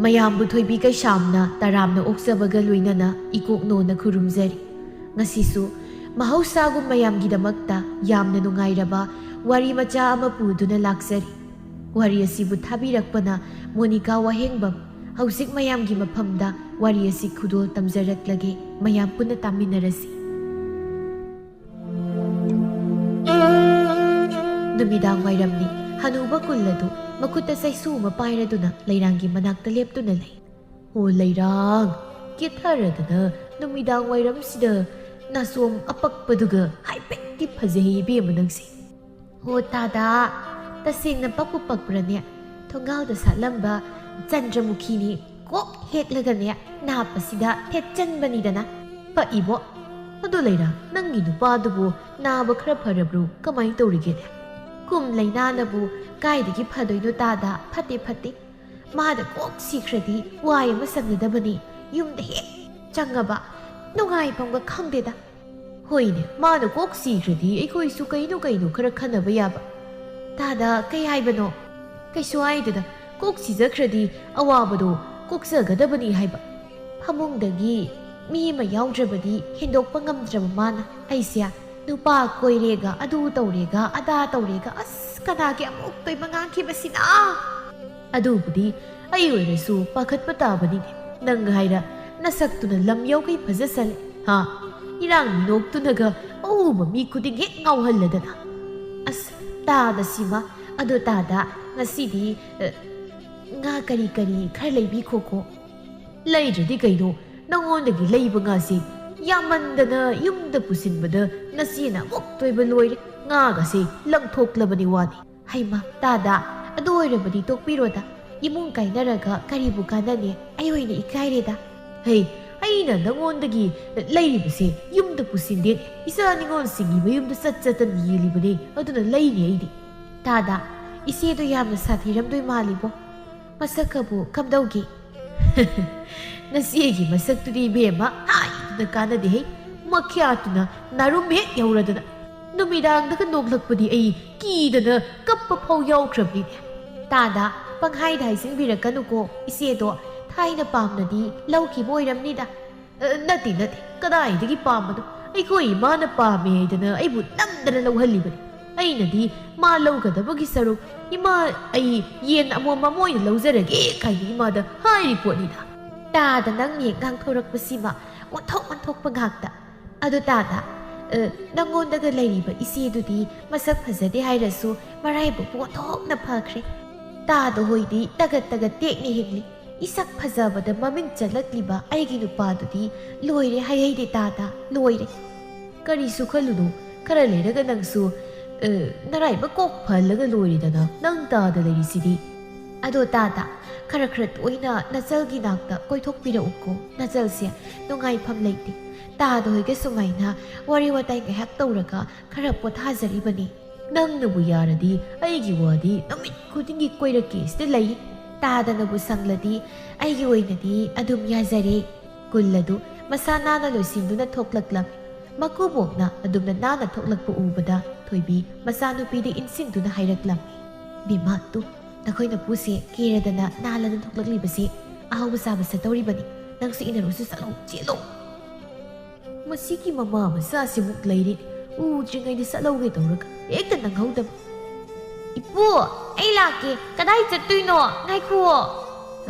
ꯃꯌꯥꯝꯕꯨ ꯊꯣꯏꯕꯤ ꯀꯩꯁꯥꯝꯅ ꯇꯔꯥꯝꯅ ꯑꯣꯛꯆꯕꯒ ꯂꯣꯏꯅꯅ ꯏꯀꯣꯛꯅꯣꯅ ꯈꯨꯔꯨꯝꯖꯔꯤ꯫ ꯉꯁꯤꯁꯨ ꯃꯍꯧꯁꯥꯒꯨꯝ ꯃꯌꯥꯝꯒꯤꯗꯃꯛꯇ ꯌꯥꯝꯅ ꯅꯨꯡꯉꯥꯏꯔꯕ ꯋꯥꯔꯤ ꯃꯆꯥ ꯑꯃ ꯄꯨꯗꯨꯅ ꯂꯥꯛꯆꯔꯤ꯫ ꯋꯥꯔꯤ ꯑꯁꯤꯕꯨ ꯊꯥꯕꯤꯔꯛꯄꯅ ꯃꯣꯅꯤꯀꯥ ꯋꯥꯍꯦꯡꯕꯝ꯫ ꯍꯧꯖꯤꯛ ꯃꯌꯥꯝꯒꯤ ꯃꯐꯝꯗ ꯋꯥꯔꯤ ꯑꯁꯤ ꯈꯨꯗꯣꯜ ꯇꯝꯖꯔꯛꯂꯒꯦ, ꯃꯌꯥꯝ ꯄꯨꯟꯅ ꯇꯥꯃꯤꯟꯅꯔꯁꯤ꯫ ꯅꯨꯃꯤꯗꯥꯡ ꯋꯥꯏꯔꯝꯅꯤ꯫ ꯍꯅꯨꯕ ꯀꯨꯜ ꯑꯗꯨ ꯃꯈꯨꯠꯇ ꯆꯩꯁꯨ ꯑꯃ ꯄꯥꯏꯔꯗꯨꯅ ꯂꯩꯔꯥꯡꯒꯤ ꯃꯅꯥꯛꯇ ꯂꯦꯞꯇꯨꯅ ꯂꯩ꯫ "ꯍꯣ ꯂꯩꯔꯥꯡ, ꯀꯦꯊꯔꯗꯅ ꯅꯨꯃꯤꯗꯥꯡ ꯋꯥꯏꯔꯝꯁꯤꯗ ꯅꯥꯆꯣꯝ ꯑꯄꯛꯄꯗꯨꯒ ꯍꯥꯏꯐꯦꯠꯇꯤ ꯐꯖꯩ ꯏꯕꯦꯝꯃ ꯅꯪꯁꯦ." "ꯍꯣ ꯇꯥꯗꯥ, ꯇꯁꯦꯡꯅ ꯄꯛꯄꯨ ꯄꯛꯄ꯭ꯔꯅꯦ? ꯊꯣꯡꯒꯥꯜꯗ ꯁꯥꯠꯂꯝꯕ ꯆꯟꯗ꯭ꯔꯃꯨꯈꯤꯅꯤ ꯀꯣꯛ ꯍꯦꯛꯂꯒꯅꯦ ꯅꯥꯞꯄꯁꯤꯗ ꯊꯦꯠꯆꯟꯕꯅꯤꯗꯅ ꯄꯛꯏꯕꯣ꯫ ꯑꯗꯣ ꯂꯩꯔꯥꯡ, ꯅꯪꯒꯤ ꯅꯨꯄꯥꯗꯨꯕꯨ ꯅꯥꯕ ꯈꯔ ꯐꯔꯕ꯭ꯔꯣ? ꯀꯃꯥꯏꯅ ꯇꯧꯔꯤꯒꯦꯅꯦ?" "ꯀꯨꯝ ꯂꯩꯅꯥꯅꯕꯨ ꯀꯥꯏꯗꯒꯤ ꯐꯗꯣꯏꯅꯣ ꯇꯥꯗꯥ, ꯐꯠꯇꯦ ꯐꯠꯇꯦ꯫ ꯃꯥꯗ ꯀꯣꯛ ꯁꯤꯈ꯭ꯔꯗꯤ ꯋꯥꯏ ꯑꯃ ꯁꯪꯒꯗꯕꯅꯤ, ꯌꯨꯝꯗ ꯍꯦꯛ ꯆꯪꯉꯕ ꯅꯨꯡꯉꯥꯏꯐꯝꯒ ꯈꯪꯗꯦꯗ." "ꯍꯣꯏꯅꯦ, ꯃꯥꯅ ꯀꯣꯛ ꯁꯤꯈ꯭ꯔꯗꯤ ꯑꯩꯈꯣꯏꯁꯨ ꯀꯩꯅꯣ ꯈꯔ ꯈꯟꯅꯕ ꯌꯥꯕ." "ꯇꯥꯗꯥ, ꯀꯩ ꯍꯥꯏꯕꯅꯣ?" "ꯀꯩꯁꯨ ꯍꯥꯏꯗꯦꯗ, ꯀꯣꯛ ꯁꯤꯖꯈ꯭ꯔꯗꯤ ꯑꯋꯥꯕꯗꯣ ꯀꯣꯛꯆꯒꯗꯕꯅꯤ ꯍꯥꯏꯕ꯫ ꯐꯃꯨꯡꯗꯒꯤ ꯃꯤ ꯑꯃ ꯌꯥꯎꯗ꯭ꯔꯕꯗꯤ ꯍꯦꯟꯗꯣꯛꯄ ꯉꯝꯗ꯭ꯔꯕ ꯃꯥꯅ ꯑꯩꯁꯦ ꯅꯨꯄꯥ ꯀꯣꯏꯔꯦꯒ ꯑꯗꯨ ꯇꯧꯔꯦꯒ ꯑꯗꯥ ꯇꯧꯔꯦꯒ ꯑꯁ ꯀꯅꯥꯒꯤ ꯑꯃꯨꯛ ꯇꯣꯏꯕ ꯉꯥꯡꯈꯤꯕꯁꯤꯅ." "ꯑꯗꯨꯕꯨꯗꯤ ꯑꯩ ꯑꯣꯏꯔꯁꯨ ꯄꯥꯈꯠꯄ ꯇꯥꯕꯅꯤꯅꯦ꯫ ꯅꯪ ꯍꯥꯏꯔ ꯅꯁꯛꯇꯨꯅ ꯂꯝ ꯌꯧꯈꯩ ꯐꯖꯁꯜꯂꯦ ꯍꯥ, ꯏꯔꯥꯡ ꯃꯤꯅꯣꯛꯇꯨꯅꯒ ꯑꯎꯕ ꯃꯤ ꯈꯨꯗꯤꯡ ꯍꯦꯛ ꯉꯥꯎꯍꯜꯂꯗꯅ." "ꯑꯁ ꯇꯥꯗ ꯁꯤꯃ, ꯑꯗꯣ ꯇꯥꯗ ꯉꯁꯤꯗꯤ ꯉꯥ ꯀꯔꯤ ꯈꯔ ꯂꯩꯕꯤꯈꯣꯀꯣ." "ꯂꯩꯗ꯭ꯔꯗꯤ ꯀꯩꯅꯣ, ꯅꯪꯉꯣꯟꯗꯒꯤ ꯂꯩꯕ ꯉꯥꯁꯦ ꯌꯥꯝꯃꯟꯗꯅ ꯌꯨꯝꯗ ꯄꯨꯁꯤꯟꯕꯗ ꯅꯆꯦꯅ ꯑꯃꯨꯛ ꯇꯣꯏꯕ ꯂꯣꯏꯔꯦ, ꯉꯥꯒꯁꯦ ꯂꯪꯊꯣꯛꯂꯕꯅꯤ ꯋꯥꯅꯤ." "ꯍꯩꯃ ꯇꯥꯗ, ꯑꯗꯨ ꯑꯣꯏꯔꯕꯗꯤ ꯇꯣꯛꯄꯤꯔꯣꯗ, ꯏꯃꯨꯡ ꯀꯥꯏꯅꯔꯒ ꯀꯔꯤꯕꯨ ꯀꯥꯟꯅꯅꯤ? ꯑꯩ ꯑꯣꯏꯅ ꯏꯀꯥꯏꯔꯦꯗ." "ꯍꯩ, ꯑꯩꯅ ꯅꯪꯉꯣꯟꯗꯒꯤ ꯂꯩꯔꯤꯕꯁꯦ ꯌꯨꯝꯗ ꯄꯨꯁꯤꯟꯗꯦ, ꯏꯆꯥ ꯅꯤꯉꯣꯜꯁꯤꯡꯒꯤ ꯃꯌꯨꯝꯗ ꯆꯠꯇꯅ ꯌꯦꯜꯂꯤꯕꯅꯦ, ꯑꯗꯨꯅ ꯂꯩꯅꯤ ꯑꯩꯗꯤ." "ꯇꯥꯗ, ꯏꯆꯦꯗꯣ ꯌꯥꯝꯅ ꯁꯥꯊꯤꯔꯝꯗꯣꯏ ꯃꯥꯜꯂꯤꯕꯣ, ꯃꯁꯛꯀꯕꯨ ꯀꯝꯗꯧꯒꯦ?" "ꯅꯆꯦꯒꯤ ꯃꯁꯛꯇꯨꯗꯤ ꯏꯕꯦꯝꯃ ꯍꯥꯏꯗꯨꯅ ꯀꯥꯟꯅꯗꯦꯍꯦ, ꯃꯈ꯭ꯌꯥꯠꯇꯨꯅ ꯅꯥꯔꯨꯝ ꯍꯦꯛ ꯌꯧꯔꯗꯅ ꯅꯨꯃꯤꯗꯥꯡꯗꯒ ꯅꯣꯛꯂꯛꯄꯗꯤ ꯑꯩ ꯀꯤꯗꯅ ꯀꯞꯄ ꯐꯥꯎ ꯌꯥꯎꯈ꯭ꯔꯕꯅꯤꯅꯦ." "ꯇꯥꯗ, ꯄꯪꯍꯥꯏꯗ ꯍꯥꯏꯖꯤꯟꯕꯤꯔꯛꯀꯅꯨꯀோ, ꯏꯆꯦꯗꯣ ꯊꯥꯏꯅ ꯄꯥꯝꯅꯗꯤ ꯂꯧꯈꯤꯕ ꯑꯣꯏꯔꯝꯅꯤꯗ." "ꯅꯠꯇꯦ, ꯀꯗꯥꯏꯗꯒꯤ ꯄꯥꯝꯕꯅꯣ? ꯑꯩꯈꯣꯏ ꯏꯃꯥꯅ ꯄꯥꯝꯃꯦ ꯍꯥꯏꯗꯅ ꯑꯩꯕꯨ ꯅꯝꯗꯅ ꯂꯧꯍꯜꯂꯤꯕꯅꯤ꯫ ꯑꯩꯅꯗꯤ ꯃꯥ ꯂꯧꯒꯗꯕꯒꯤ ꯁꯔꯨꯛ ꯏꯃꯥ ꯑꯩ ꯌꯦꯟ ꯑꯃꯣꯝ ꯑꯣꯏꯅ ꯂꯧꯖꯔꯒꯦ ꯀꯥꯏꯅ ꯏꯃꯥꯗ ꯍꯥꯏꯔꯤ ꯄꯣꯠꯅꯤꯗ." "ꯇꯥꯗ, ꯅꯪ ꯍꯦꯛ ꯉꯥꯡꯊꯣꯔꯛꯄꯁꯤꯃ ꯑꯣꯟꯊꯣꯛꯄ ꯉꯥꯛꯇ꯫ ꯑꯗꯣ ꯇꯥꯗ, ꯅꯪꯉꯣꯟꯗꯒ ꯂꯩꯔꯤꯕ ꯏꯆꯦꯗꯨꯗꯤ ꯃꯁꯛ ꯐꯖꯗꯦ ꯍꯥꯏꯔꯁꯨ ꯃꯔꯥꯏꯕꯛꯄꯨ ꯑꯣꯟꯊꯣꯛꯅ ꯐꯈ꯭ꯔꯦ꯫ ꯇꯥꯗ ꯍꯣꯏꯗꯤ ꯇꯒꯠ ꯇꯦꯛꯅ ꯍꯤꯡꯂꯤ, ꯏꯁꯛ ꯐꯖꯕꯗ ꯃꯃꯤꯡ ꯆꯠꯂꯛꯂꯤꯕ ꯑꯩꯒꯤ ꯅꯨꯄꯥꯗꯨꯗꯤ ꯂꯣꯏꯔꯦ ꯍꯥꯏꯍꯩꯗꯦ ꯇꯥꯗ, ꯂꯣꯏꯔꯦ." "ꯀꯔꯤꯁꯨ ꯈꯜꯂꯨꯅꯨ, ꯈꯔ ꯂꯩꯔꯒ ꯅꯪꯁꯨ ꯅꯔꯥꯏꯕꯛ ꯀꯣꯛ ꯐꯍꯜꯂꯒ ꯂꯣꯏꯔꯦꯗꯅ, ꯅꯪ ꯇꯥꯗ ꯂꯩꯔꯤꯁꯤꯗꯤ." "ꯑꯗꯣ ꯇꯥꯗ, ꯈꯔ ꯇꯣꯏꯅ ꯅꯆꯜꯒꯤ ꯅꯥꯛꯇ ꯀꯣꯏꯊꯣꯛꯄꯤꯔꯛꯎꯀꯣ, ꯅꯆꯜꯁꯦ ꯅꯨꯡꯉꯥꯏꯐꯝ ꯂꯩꯇꯦ꯫ ꯇꯥꯗ ꯍꯣꯏꯒ ꯁꯨꯃꯥꯏꯅ ꯋꯥꯔꯤ ꯋꯥꯇꯥꯏ ꯉꯥꯏꯍꯥꯛ ꯇꯧꯔꯒ ꯈꯔ ꯄꯣꯊꯥꯖꯔꯤꯕꯅꯤ." "ꯅꯪꯅꯕꯨ ꯌꯥꯔꯗꯤ ꯑꯩꯒꯤ ꯋꯥꯗꯤ ꯅꯨꯃꯤꯠ ꯈꯨꯗꯤꯡꯒꯤ ꯀꯣꯏꯔꯛꯀꯦ ꯁꯤꯗ ꯂꯩ." "ꯇꯥꯗꯅꯕꯨ ꯁꯪꯂꯗꯤ ꯑꯩꯒꯤ ꯑꯣꯏꯅꯗꯤ ꯑꯗꯨꯝ ꯌꯥꯖꯔꯦ." ꯀꯨꯜ ꯑꯗꯨ ꯃꯁꯥ ꯅꯥꯟꯅ ꯂꯣꯏꯁꯤꯟꯗꯨꯅ ꯊꯣꯛꯂꯛꯂꯝꯃꯤ꯫ ꯃꯀꯨꯕꯣꯛꯅ ꯑꯗꯨꯝꯅ ꯅꯥꯟꯅ ꯊꯣꯛꯂꯛꯄ ꯎꯕꯗ ꯊꯣꯏꯕꯤ ꯃꯆꯥꯅꯨꯄꯤꯗ ꯏꯟꯁꯤꯟꯗꯨꯅ ꯍꯥꯏꯔꯛꯂꯝꯃꯤ, "ꯕꯦꯝꯃ ꯇꯨ, ꯅꯈꯣꯏ ꯅꯄꯨꯁꯦ ꯀꯦꯔꯗꯅ ꯅꯥꯜꯂꯗꯅ ꯊꯣꯛꯂꯛꯂꯤꯕꯁꯦ ꯑꯍꯥꯎꯕ ꯆꯥꯕ ꯆꯠꯇꯧꯔꯤꯕꯅꯤ, ꯅꯪꯁꯨ ꯏꯟꯅꯔꯨꯁꯨ ꯆꯠꯂꯣ, ꯆꯦꯜꯂꯣ." "ꯃꯁꯤꯒꯤ ꯃꯃꯥ ꯃꯆꯥꯁꯤꯃꯨꯛ ꯂꯩꯔꯤ, ꯎꯗ꯭ꯔꯤꯉꯩꯗ ꯆꯠꯍꯧꯒꯦ ꯇꯧꯔꯒ ꯍꯦꯛꯇ ꯅꯪꯍꯧꯗꯕ." "ꯏꯄꯨ, ꯑꯩ ꯂꯥꯛꯀꯦ, ꯀꯗꯥꯏ ꯆꯠꯇꯣꯏꯅꯣ? ꯉꯥꯏꯈꯨꯋꯣ."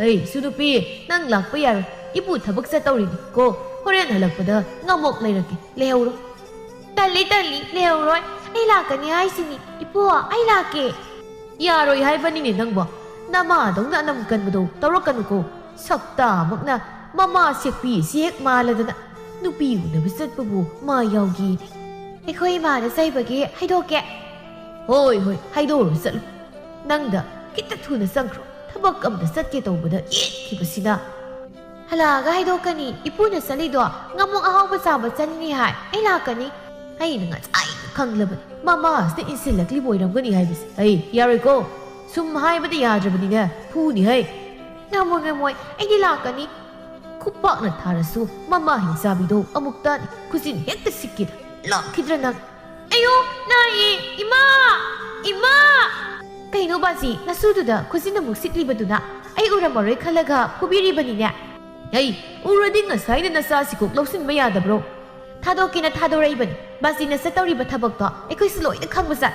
"ꯍꯩ ꯁꯨꯅꯨꯄꯤ, ꯅꯪ ꯂꯥꯛꯄ ꯌꯥꯔꯣꯏ, ꯏꯄꯨ ꯊꯕꯛ ꯆꯠꯇꯧꯔꯤꯅꯤ ꯀꯣ, ꯍꯣꯔꯦꯟ ꯍꯜꯂꯛꯄꯗ ꯉꯃꯣꯛ ꯂꯩꯔꯛꯀꯦ, ꯂꯩꯍꯧꯔꯣ." "ꯇꯜꯂꯤ, ꯂꯩꯍꯧꯔꯣꯏ, ꯑꯩ ꯂꯥꯛꯀꯅꯤ ꯍꯥꯏꯁꯤꯅꯤ, ꯏꯄꯨ ꯑꯩ ꯂꯥꯛꯀꯦ." "ꯌꯥꯔꯣꯏ ꯍꯥꯏꯕꯅꯤꯅꯦ ꯅꯪꯕꯣ, ꯅꯃꯥꯗꯧꯅ ꯑꯅꯝ ꯀꯟꯕꯗꯣ ꯇꯧꯔꯛꯀꯅꯨꯀꯣ, ꯁꯛꯇꯥꯃꯛꯅ ꯃꯃꯥ ꯁꯦꯛꯄꯤ ꯍꯦꯛ ꯃꯥꯜꯂꯗꯅ, ꯅꯨꯄꯤ ꯎꯅꯕ ꯆꯠꯄꯕꯨ ꯃꯥ ꯌꯥꯎꯒꯦꯅꯦ." "ꯑꯩꯈꯣꯏ ꯏꯃꯥꯅ ꯆꯩꯕꯒꯤ ꯍꯥꯏꯗꯣꯛꯀꯦ." ꯍꯣꯏ ꯍꯥꯏꯗꯣꯛꯎꯔꯣ ꯆꯠꯂꯣ, ꯅꯪꯗ ꯈꯤꯇ ꯊꯨꯅ ꯆꯪꯈ꯭ꯔꯣ, ꯊꯕꯛ ꯑꯝꯇ ꯆꯠꯀꯦ ꯇꯧꯕꯗ ꯌꯦꯠꯈꯤꯕꯁꯤꯅ." "ꯍꯜꯂꯛꯑꯒ ꯍꯥꯏꯗꯣꯛꯀꯅꯤ, ꯏꯄꯨꯅ ꯆꯠꯂꯤꯗꯣ ꯉꯃꯣꯛ ꯑꯍꯥꯎꯕ ꯆꯥꯕ ꯆꯠꯂꯤꯅꯤ ꯍꯥꯏ, ꯑꯩ ꯂꯥꯛꯀꯅꯤ." "ꯑꯩꯅ ꯉꯁꯥꯏꯅ ꯈꯪꯂꯕꯅꯤ, ꯃꯃꯥꯁꯤꯗ ꯏꯟꯁꯤꯜꯂꯛꯂꯤꯕ ꯑꯣꯏꯔꯝꯒꯅꯤ ꯍꯥꯏꯕꯁꯦ. ꯍꯩ ꯌꯥꯔꯣꯏꯀꯣ, ꯁꯨꯝ ꯍꯥꯏꯕꯗ ꯌꯥꯗ꯭ꯔꯕꯅꯤꯅꯦ, ꯐꯨꯅꯤ ꯍꯩ." "ꯉꯝꯃꯣꯏ, ꯑꯩꯗꯤ ꯂꯥꯛꯀꯅꯤ." ꯈꯨꯄꯥꯛꯅ ꯊꯥꯔꯁꯨ ꯃꯃꯥ ꯍꯤꯡꯆꯥꯕꯤꯗꯣ ꯑꯃꯨꯛꯇ ꯈꯨꯖꯤꯟ ꯍꯦꯛꯇ ꯁꯤꯛꯈꯤꯗ ꯂꯥꯛꯈꯤꯗ꯭ꯔ ꯅꯪ ꯑꯌꯣ ꯅꯥꯏꯌꯦ ꯏꯃꯥ ꯏꯃꯥ ꯀꯩꯅꯣ ꯕꯥꯖꯤ ꯅꯁꯨꯗꯨꯗ ꯈꯨꯖꯤꯟ ꯑꯃꯨꯛ ꯁꯤꯛꯂꯤꯕꯗꯨꯅ ꯑꯩ ꯎꯔꯝꯃꯔꯣꯏ ꯈꯜꯂꯒ ꯐꯨꯕꯤꯔꯤꯕꯅꯤꯅꯦ ꯑꯩ ꯎꯔꯗꯤ ꯉꯁꯥꯏꯅ ꯅꯆꯥꯁꯤ ꯀꯣꯛ ꯂꯧꯁꯤꯟꯕ ꯌꯥꯗꯕ꯭ꯔꯣ ꯊꯥꯗꯣꯛꯀꯦꯅ ꯊꯥꯗꯣꯔꯛꯏꯕꯅꯤ ꯕꯥꯖꯤꯅ ꯆꯠꯇꯧꯔꯤꯕ ꯊꯕꯛꯇꯣ ꯑꯩꯈꯣꯏꯁꯨ ꯂꯣꯏꯅ ꯈꯪꯕꯖꯥꯠ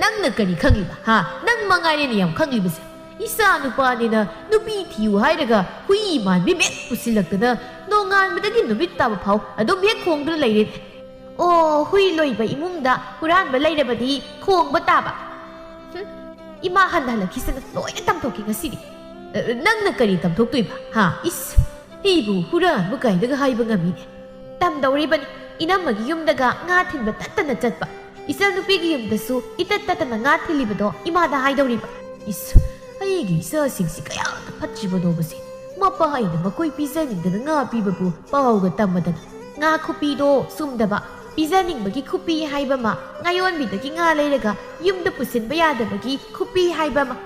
ꯅꯪꯅ ꯀꯔꯤ ꯈꯪꯂꯤꯕ ꯍꯥ ꯅꯪ ꯃꯉꯥꯏꯔꯦꯅ ꯌꯥꯝ ꯈꯪꯂꯤꯕꯁꯦ ꯏꯆꯥ ꯅꯨꯄꯥꯅꯤꯅ ꯅꯨꯄꯤ ꯊꯤꯌꯨ ꯍꯥꯏꯔꯒ ꯍꯨꯏ ꯃꯥꯟꯕꯤ ꯃꯦꯠ ꯄꯨꯁꯤꯜꯂꯛꯇꯅ ꯅꯣꯡꯉꯥꯟꯕꯗꯒꯤ ꯅꯨꯃꯤꯠ ꯇꯥꯕ ꯐꯥꯎ ꯑꯗꯨꯝ ꯍꯦꯛ ꯈꯣꯡꯗꯨꯅ ꯂꯩꯔꯦ ꯑꯣ ꯍꯨꯏ ꯂꯣꯏꯕ ꯏꯃꯨꯡꯗ ꯍꯨꯔꯥꯟꯕ ꯂꯩꯔꯕꯗꯤ ꯈꯣꯡꯕ ꯇꯥꯕ 이마 한달라 기세는 너희는 땀독기가 시리 낭나 까리 땀독도이바 하 이스 이부 후란 무가이드가 하이브가 미네 땀다우리바니 이남마기 юм다가 ngatinba 따따나 짰바 이사 누피기 юм다수 이따따따나 nga틸리바도 이마다 하이다우리바 이스 아이기 이사 싱시가야 팥지바노바시 마빠 하이는 마코이 비자닝다나 nga 비바부 빠우가 땀마다나 nga 쿠피도 숨다바 비자닝바기 쿠피 하이바마 ngayon nga leiraga yumda pusinba yadabagi kupi haibama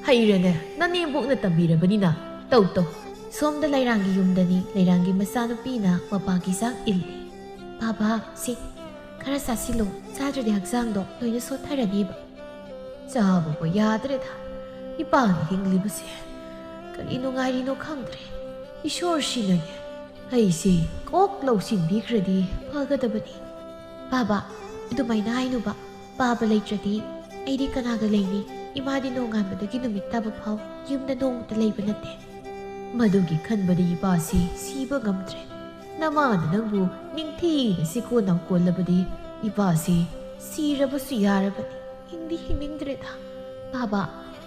hairene nanembokna tambirabanina tawto somda lairangi yumdani lairangi masanupina mapagi sang illi baba si khara sasilo chadrade haksangdo loina sotharaniba chabubo yadreda ipani hinglibase kari nungairino khangdre ishor shinane aisi kok lausinbikradi phagadabani baba ꯑꯗꯨꯃꯥꯏꯅ ꯍꯥꯏꯅꯨꯕ ꯄꯥꯕ ꯂꯩꯇ꯭ꯔꯗꯤ ꯑꯩꯗꯤ ꯀꯅꯥꯒ ꯂꯩꯅꯤ ꯏꯃꯥꯗꯤ ꯅꯣꯡꯉꯥꯟꯕꯗꯒꯤ ꯅꯨꯃꯤꯠ ꯇꯥꯕ ꯐꯥꯎ ꯌꯨꯝꯗ ꯅꯣꯡꯃꯇ ꯂꯩꯕ ꯅꯠꯇꯦ ꯃꯗꯨꯒꯤ ꯈꯟꯕꯗ ꯏꯄꯥꯁꯤ ꯁꯤꯕ ꯉꯝꯗ꯭ꯔꯦ ꯅꯃꯥꯅ ꯅꯪꯕꯨ ꯅꯤꯡꯊꯤꯅ ꯁꯤꯀꯣ ꯅꯥꯎꯀꯣꯜꯂꯕꯗꯤ ꯏꯄꯥꯁꯤ ꯁꯤꯔꯕꯁꯨ ꯌꯥꯔꯕꯅꯤ ꯍꯤꯡꯗꯤ ꯍꯤꯡꯅꯤꯡꯗ꯭ꯔꯦꯗ ꯕꯥꯕꯥ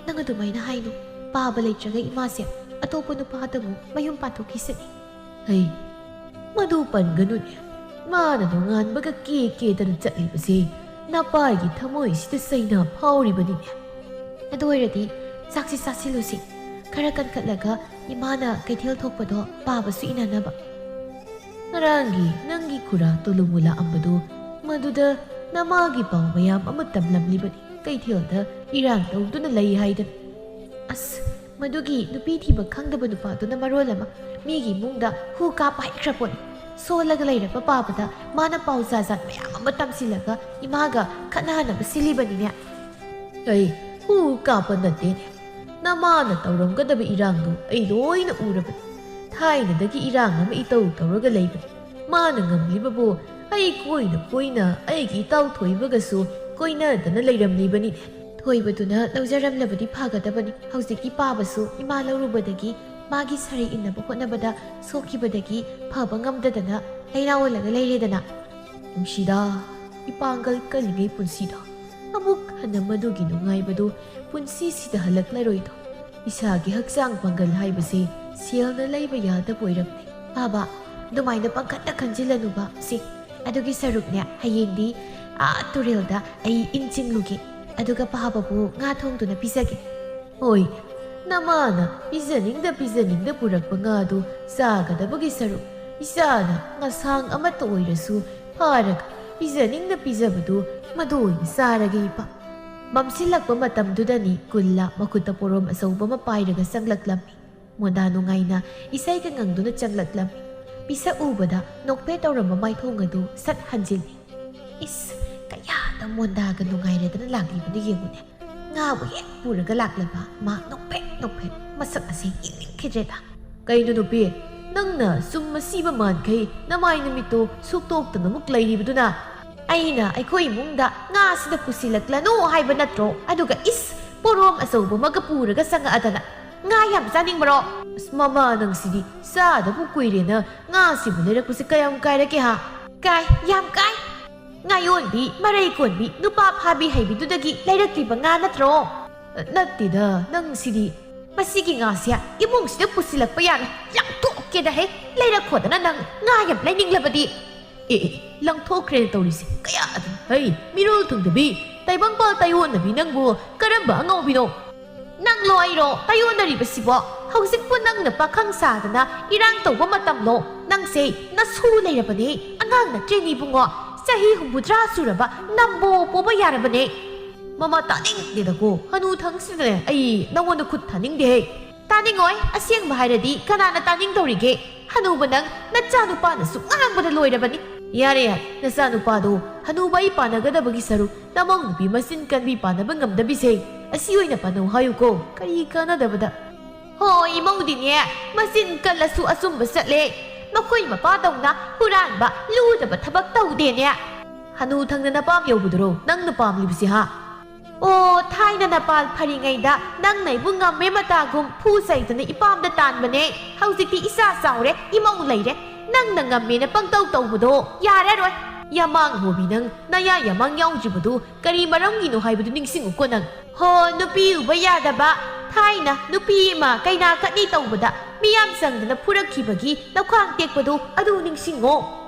ꯅꯪ ꯑꯗꯨꯃꯥꯏꯅ ꯍꯥꯏꯅꯨ ꯄꯥꯕ ꯂꯩꯇ꯭ꯔꯒ ꯏꯃꯥꯁꯦ ꯑꯇꯣꯞꯄ ꯅꯨꯄꯥꯗꯕꯨ ꯃꯌꯨꯝ ꯄꯥꯟꯊꯣꯛꯈꯤꯁꯅꯤ ꯍꯩ ꯃꯗꯨ ꯄꯟꯒꯅꯨꯅꯦ ꯃꯥꯅ ꯅꯣꯡꯉꯥꯟꯕꯒ ꯀꯦꯗꯅ ꯆꯠꯂꯤꯕꯁꯦ ꯅꯄꯥꯒꯤ ꯊꯃꯣꯏꯁꯤꯗ ꯆꯩꯅꯥ ꯐꯥꯎꯔꯤꯕꯅꯤꯅꯦ ꯑꯗꯨ ꯑꯣꯏꯔꯗꯤ ꯆꯥꯛꯁꯤ ꯆꯥꯁꯤꯜꯂꯨꯁꯤ ꯈꯔ ꯀꯟꯈꯠꯂꯒ ꯏꯃꯥꯅ ꯀꯩꯊꯦꯜ ꯊꯣꯛꯄꯗꯣ ꯄꯥꯕꯁꯨ ꯏꯅꯅꯕ ꯉꯔꯥꯡꯒꯤ ꯅꯪꯒꯤ ꯈꯨꯔꯥ ꯇꯣꯂꯨꯃꯨ ꯂꯥꯛꯑꯝꯕꯗꯣ ꯃꯗꯨꯗ ꯅꯃꯥꯒꯤ ꯄꯥꯎ ꯃꯌꯥꯝ ꯑꯃ ꯇꯝꯂꯝꯂꯤꯕꯅꯤ ꯀꯩꯊꯦꯜꯗ ꯏꯔꯥꯡ ꯇꯧꯗꯨꯅ ꯂꯩ ꯍꯥꯏꯗꯅ ꯑꯁ ꯃꯗꯨꯒꯤ ꯅꯨꯄꯤ ꯊꯤꯕ ꯈꯪꯗꯕ ꯅꯨꯄꯥꯗꯨꯅ ꯃꯔꯣꯜ ꯑꯃ ꯃꯤꯒꯤ ꯏꯃꯨꯡꯗ ꯍꯨ ꯀꯥꯞꯄ ꯍꯩꯈ꯭ꯔꯄꯣꯠꯅꯤ ꯁꯣꯜꯂꯒ ꯂꯩꯔꯕ ꯄꯥꯕꯗ ꯃꯥꯅ ꯄꯥꯎ ꯖꯥꯠ ꯃꯌꯥꯝ ꯑꯃ ꯇꯝꯁꯤꯜꯂꯒ ꯏꯃꯥꯒ ꯈꯠꯅꯍꯟꯅꯕ ꯁꯤꯜꯂꯤꯕꯅꯤꯅꯦ ꯑꯩ ꯍꯨ ꯀꯥꯞꯄ ꯅꯠꯇꯦꯅꯦ ꯅꯃꯥꯅ ꯇꯧꯔꯝꯒꯗꯕ ꯏꯔꯥꯡꯗꯣ ꯑꯩ ꯂꯣꯏꯅ ꯎꯔꯕꯅꯤ ꯊꯥꯏꯅꯗꯒꯤ ꯏꯔꯥꯡ ꯑꯃ ꯏꯇꯧ ꯇꯧꯔꯒ ꯂꯩꯕꯅꯤ ꯃꯥꯅ ꯉꯝꯂꯤꯕꯕꯨ ꯑꯩ ꯀꯣꯏꯅ ꯑꯩꯒꯤ ꯏꯇꯥꯎ ꯊꯣꯏꯕꯒꯁꯨ ꯀꯣꯏꯅꯗꯅ ꯂꯩꯔꯝꯂꯤꯕꯅꯤꯅꯦ ꯊꯣꯏꯕꯗꯨꯅ ꯂꯧꯖꯔꯝꯂꯕꯗꯤ ꯐꯒꯗꯕꯅꯤ ꯍꯧꯖꯤꯛꯇꯤ ꯄꯥꯕꯁꯨ ꯏꯃꯥ ꯂꯧꯔꯨꯕꯗꯒꯤ ꯃꯥꯒꯤ ꯁꯔꯩ ꯏꯟꯅꯕ ꯍꯣꯠꯅꯕꯗ ꯁꯣꯛꯈꯤꯕꯗꯒꯤ ꯐꯕ ꯉꯝꯗꯗꯅ ꯂꯩꯅꯥ ꯑꯣꯜꯂꯒ ꯂꯩꯔꯦꯗꯅ ꯅꯨꯡꯁꯤꯗ ꯏꯄꯥꯡꯒꯜ ꯀꯜꯂꯤꯉꯩ ꯄꯨꯟꯁꯤꯗ ꯑꯃꯨꯛ ꯍꯟꯅ ꯃꯗꯨꯒꯤ ꯅꯨꯡꯉꯥꯏꯕꯗꯨ ꯄꯨꯟꯁꯤꯁꯤꯗ ꯍꯜꯂꯛꯂꯔꯣꯏꯗꯣ ꯏꯁꯥꯒꯤ ꯍꯛꯆꯥꯡ ꯄꯥꯡꯒꯜ ꯍꯥꯏꯕꯁꯤ ꯁꯦꯜꯅ ꯂꯩꯕ ꯌꯥꯗꯕ ꯑꯣꯏꯔꯝꯅꯤ ꯕꯥꯕꯥ ꯑꯗꯨꯃꯥꯏꯅ ꯄꯪꯈꯠꯅ ꯈꯟꯖꯤꯜꯂꯅꯨꯕ ꯁꯤ ꯑꯗꯨꯒꯤ ꯁꯔꯨꯛꯅꯦ ꯍꯌꯦꯡꯗꯤ ꯇꯨꯔꯦꯜꯗ ꯑꯩ ꯏꯟ ꯆꯤꯡꯂꯨꯒꯦ ꯑꯗꯨꯒ ꯄꯥꯕꯕꯨ ꯉꯥ ꯊꯣꯡꯗꯨꯅ ꯄꯤꯖꯒꯦ ꯍꯣꯏ ꯅꯃꯥꯅ ꯄꯤꯖꯅꯤꯡꯗ ꯄꯨꯔꯛꯄ ꯉꯥꯗꯨ ꯆꯥꯒꯗꯕꯒꯤ ꯁꯔꯨꯛ ꯏꯆꯥꯅ ꯉꯁꯥꯡ ꯑꯃꯠꯇ ꯑꯣꯏꯔꯁꯨ ꯐꯥꯔꯒ ꯄꯤꯖꯅꯤꯡꯅ ꯄꯤꯖꯕꯗꯨ ꯃꯗꯨ ꯑꯣꯏꯅ ꯆꯥꯔꯒꯦ ꯏꯄꯥ ꯃꯝꯁꯤꯜꯂꯛꯄ ꯃꯇꯝꯗꯨꯗꯅꯤ ꯀꯨꯜꯂ ꯃꯈꯨꯠꯇ ꯄꯣꯔꯣꯝ ꯑꯆꯧꯕ ꯑꯃ ꯄꯥꯏꯔꯒ ꯆꯪꯂꯛꯂꯝꯃꯤ ꯃꯣꯟꯗꯥ ꯅꯨꯡꯉꯥꯏꯅ ꯏꯁꯩꯒ ꯉꯪꯗꯨꯅ ꯆꯪꯂꯛꯂꯝꯃꯤ ꯄꯤꯁꯛ ꯎꯕꯗ ꯅꯣꯛꯐꯦꯠ ꯇꯧꯔꯝꯕ ꯃꯥꯏꯊꯣꯡ ꯑꯗꯨ ꯁꯠ ꯍꯟꯖꯤꯜꯂꯤ ꯏꯁ ꯀꯌꯥꯗ ꯃꯣꯟꯗꯥꯒ ꯅꯨꯡꯉꯥꯏꯔꯗꯅ ꯂꯥꯛꯂꯤꯕꯅ ꯌꯦꯡꯉꯨꯅꯦ ꯉꯥꯕꯨ ꯍꯦꯛ ꯄꯨꯔꯒ ꯂꯥꯛꯂꯕ ꯃꯥ ꯅꯣꯛꯐꯦꯠ ꯃꯁꯛ ꯑꯁꯤ ꯌꯦꯡꯅꯤꯡꯈꯤꯗ꯭ꯔꯦꯗ ꯀꯩꯅꯣ ꯅꯨꯄꯤ ꯅꯪꯅ ꯁꯨꯝ ꯃꯁꯤꯕ ꯃꯥꯟꯈꯩ ꯅꯃꯥꯏ ꯅꯨꯃꯤꯠꯇꯣ ꯁꯨꯛꯇꯣꯛꯇꯅ ꯑꯃꯨꯛ ꯂꯩꯔꯤꯕꯗꯨꯅ ꯑꯩꯅ ꯑꯩꯈꯣꯏ ꯏꯃꯨꯡꯗ ꯉꯥꯁꯤꯗ ꯄꯨꯁꯤꯜꯂꯛꯂꯅꯨ ꯍꯥꯏꯕ ꯅꯠꯇ꯭ꯔꯣ ꯑꯗꯨꯒ ꯏꯁ ꯄꯣꯔꯣꯝ ꯑꯆꯧꯕ ꯑꯃꯒ ꯄꯨꯔꯒ ꯆꯪꯉꯛꯑꯗꯅ ꯉꯥ ꯌꯥꯝ ꯆꯥꯅꯤꯡꯕꯔꯣ ꯑꯁ ꯃꯃꯥ ꯅꯪꯁꯤꯗꯤ ꯆꯥꯗꯕꯨ ꯀꯨꯏꯔꯦꯅ ꯉꯥꯁꯤꯕꯨ ꯂꯩꯔꯛꯄꯁꯦ ꯀꯌꯥꯝ ꯀꯥꯏꯔꯒꯦ ꯍꯥ ꯀꯥꯏ ꯌꯥꯝ ꯀꯥꯏ ꯉꯥꯌꯣꯟꯕꯤ ꯃꯔꯩ ꯀꯣꯟꯕꯤ ꯅꯨꯄꯥ ꯐꯥꯕꯤ ꯍꯩꯕꯤꯗꯨꯗꯒꯤ ꯂꯩꯔꯛꯂꯤꯕ ꯉꯥ ꯅꯠꯇ꯭ꯔꯣ ꯅꯠꯇꯦꯗ ꯅꯪꯁꯤꯗꯤ ꯃꯁꯤꯒꯤ ꯉꯥꯁꯦ ꯏꯃꯨꯡꯁꯤꯗ ꯄꯨꯁꯤꯜꯂꯛꯄ ꯌꯥꯔꯦ ꯂꯪꯊꯣꯛꯀꯦꯗ ꯍꯦꯛ ꯂꯩꯔꯛꯈꯣꯗꯅ ꯅꯪ ꯉꯥ ꯌꯥꯝ ꯂꯩꯅꯤꯡꯂꯕꯗꯤ ꯂꯪꯊꯣꯛꯈ꯭ꯔꯦꯅ ꯇꯧꯔꯤꯁꯦ ꯀꯌꯥ ꯑꯗꯨꯝ ꯍꯩ ꯃꯤꯔꯣꯜ ꯊꯨꯡꯗꯕꯤ ꯇꯥꯏꯕꯪꯄꯥꯜ ꯇꯥꯏꯌꯣꯟꯅꯕꯤ ꯅꯪꯕꯨ ꯀꯔꯝꯕ ꯑꯉꯧꯕꯤꯅꯣ ꯅꯪꯂꯣ ꯑꯩꯔꯣ ꯇꯥꯏꯌꯣꯟꯅꯔꯤꯕꯁꯤꯕꯣ ꯍꯧꯖꯤꯛꯄꯨ ꯅꯪꯅ ꯄꯥꯈꯪ ꯁꯥꯗꯅ ꯏꯔꯥꯡ ꯇꯧꯕ ꯃꯇꯝꯂꯣ ꯅꯪꯁꯦ ꯅꯁꯨ ꯂꯩꯔꯕꯅꯦ ꯑꯉꯥꯡ ꯅꯠꯇ꯭ꯔꯦꯅꯦꯏꯕꯨꯡꯉꯣ ꯆꯍꯤ 60 ꯁꯨꯔꯕ ꯅꯝꯕꯣ ꯄꯣꯕ ꯌꯥꯔꯕꯅꯦ ꯃꯃꯥ ꯇꯥꯅꯤꯡꯗꯦꯗꯀꯣ ꯍꯅꯨ ꯊꯪꯁꯤꯗꯅꯦ ꯑꯩ ꯅꯪꯉꯣꯟꯗ ꯈꯨꯠ ꯊꯥꯅꯤꯡꯗꯦꯍꯦ ꯇꯥꯅꯤꯡꯉꯣꯏ ꯑꯁꯦꯡꯕ ꯍꯥꯏꯔꯗꯤ ꯀꯅꯥꯅ ꯇꯥꯅꯤꯡꯗꯧꯔꯤꯒꯦ ꯍꯅꯨꯕ ꯅꯪ ꯅꯆꯥꯅꯨꯄꯥꯅꯁꯨ ꯉꯥꯡꯕꯗ ꯂꯣꯏꯔꯕꯅꯤ ꯌꯥꯔꯦ ꯌꯥꯔꯦ ꯅꯆꯥꯅꯨꯄꯥꯗꯣ ꯍꯅꯨꯕ ꯑꯩ ꯄꯥꯟꯅꯒꯗꯕꯒꯤ ꯁꯔꯨꯛ ꯅꯃꯧ ꯅꯨꯄꯤ ꯃꯆꯤꯟ ꯀꯟꯕꯤ ꯄꯥꯟꯅꯕ ꯉꯝꯗꯕꯤꯁꯦ ꯑꯁꯤ ꯑꯣꯏꯅ ꯄꯥꯟꯅꯧ ꯍꯥꯏꯌꯨꯀꯣ ꯀꯔꯤ ꯀꯥꯟꯅꯗꯕꯗ ꯍꯣꯏ ꯏꯃꯧꯗꯤꯅꯦ ꯃꯆꯤꯟ ꯀꯜꯂꯁꯨ ꯑꯆꯨꯝꯕ ꯆꯠꯂꯦ ꯃꯈꯣꯏ ꯃꯄꯥꯗꯧꯅ ꯍꯨꯔꯥꯟꯕ ꯂꯨꯗꯕ ꯊꯕꯛ ꯇꯧꯗꯦꯅꯦ ꯍꯅꯨ ꯊꯪꯅ ꯅꯄꯥꯝ ꯌꯧꯕꯗꯨꯔꯣ ꯅꯪꯅ ꯄꯥꯝꯂꯤꯕꯁꯤ ꯍꯥ ꯑꯣ ꯊꯥꯏꯅ ꯅꯄꯥꯜ ꯐꯔꯤꯉꯩꯗ ꯅꯪꯅ ꯑꯩꯕꯨ ꯉꯝꯃꯦ ꯃꯇꯥꯒꯨꯝ ꯐꯨ ꯆꯩꯗꯅ ꯏꯄꯥꯝꯗ ꯇꯥꯟꯕꯅꯦ ꯍꯧꯖꯤꯛꯇꯤ ꯏꯆꯥ ꯆꯥꯎꯔꯦ ꯏꯃꯧ ꯂꯩꯔꯦ ꯅꯪꯅ ꯉꯝꯃꯦꯅ ꯄꯪꯇꯧ ꯇꯧꯕꯗꯣ ꯌꯥꯔꯔꯣꯏ ꯌꯥꯃꯥꯡ ꯍꯣꯕꯤ ꯅꯪ ꯅꯌꯥ ꯌꯥꯃꯥꯡ ꯌꯥꯎꯗ꯭ꯔꯤꯕꯗꯨ ꯀꯔꯤ ꯃꯔꯝꯒꯤꯅꯣ ꯍꯥꯏꯕꯗꯨ ꯅꯤꯡꯁꯤꯡꯉꯨꯀꯣ ꯅꯪ ꯍꯣ ꯅꯨꯄꯤ ꯎꯕ ꯌꯥꯗꯕ ꯊꯥꯏꯅ ꯅꯨꯄꯤ ꯑꯃ ꯀꯩꯅꯥ ꯀꯠꯅꯤ ꯇꯧꯕꯗ ꯃꯤꯌꯥꯝ ꯆꯪꯗꯅ ꯐꯨꯔꯛꯈꯤꯕꯒꯤ ꯂꯧꯈꯥꯡ ꯇꯦꯛꯄꯗꯨ ꯑꯗꯨ ꯅꯤꯡꯁꯤꯡꯉꯣ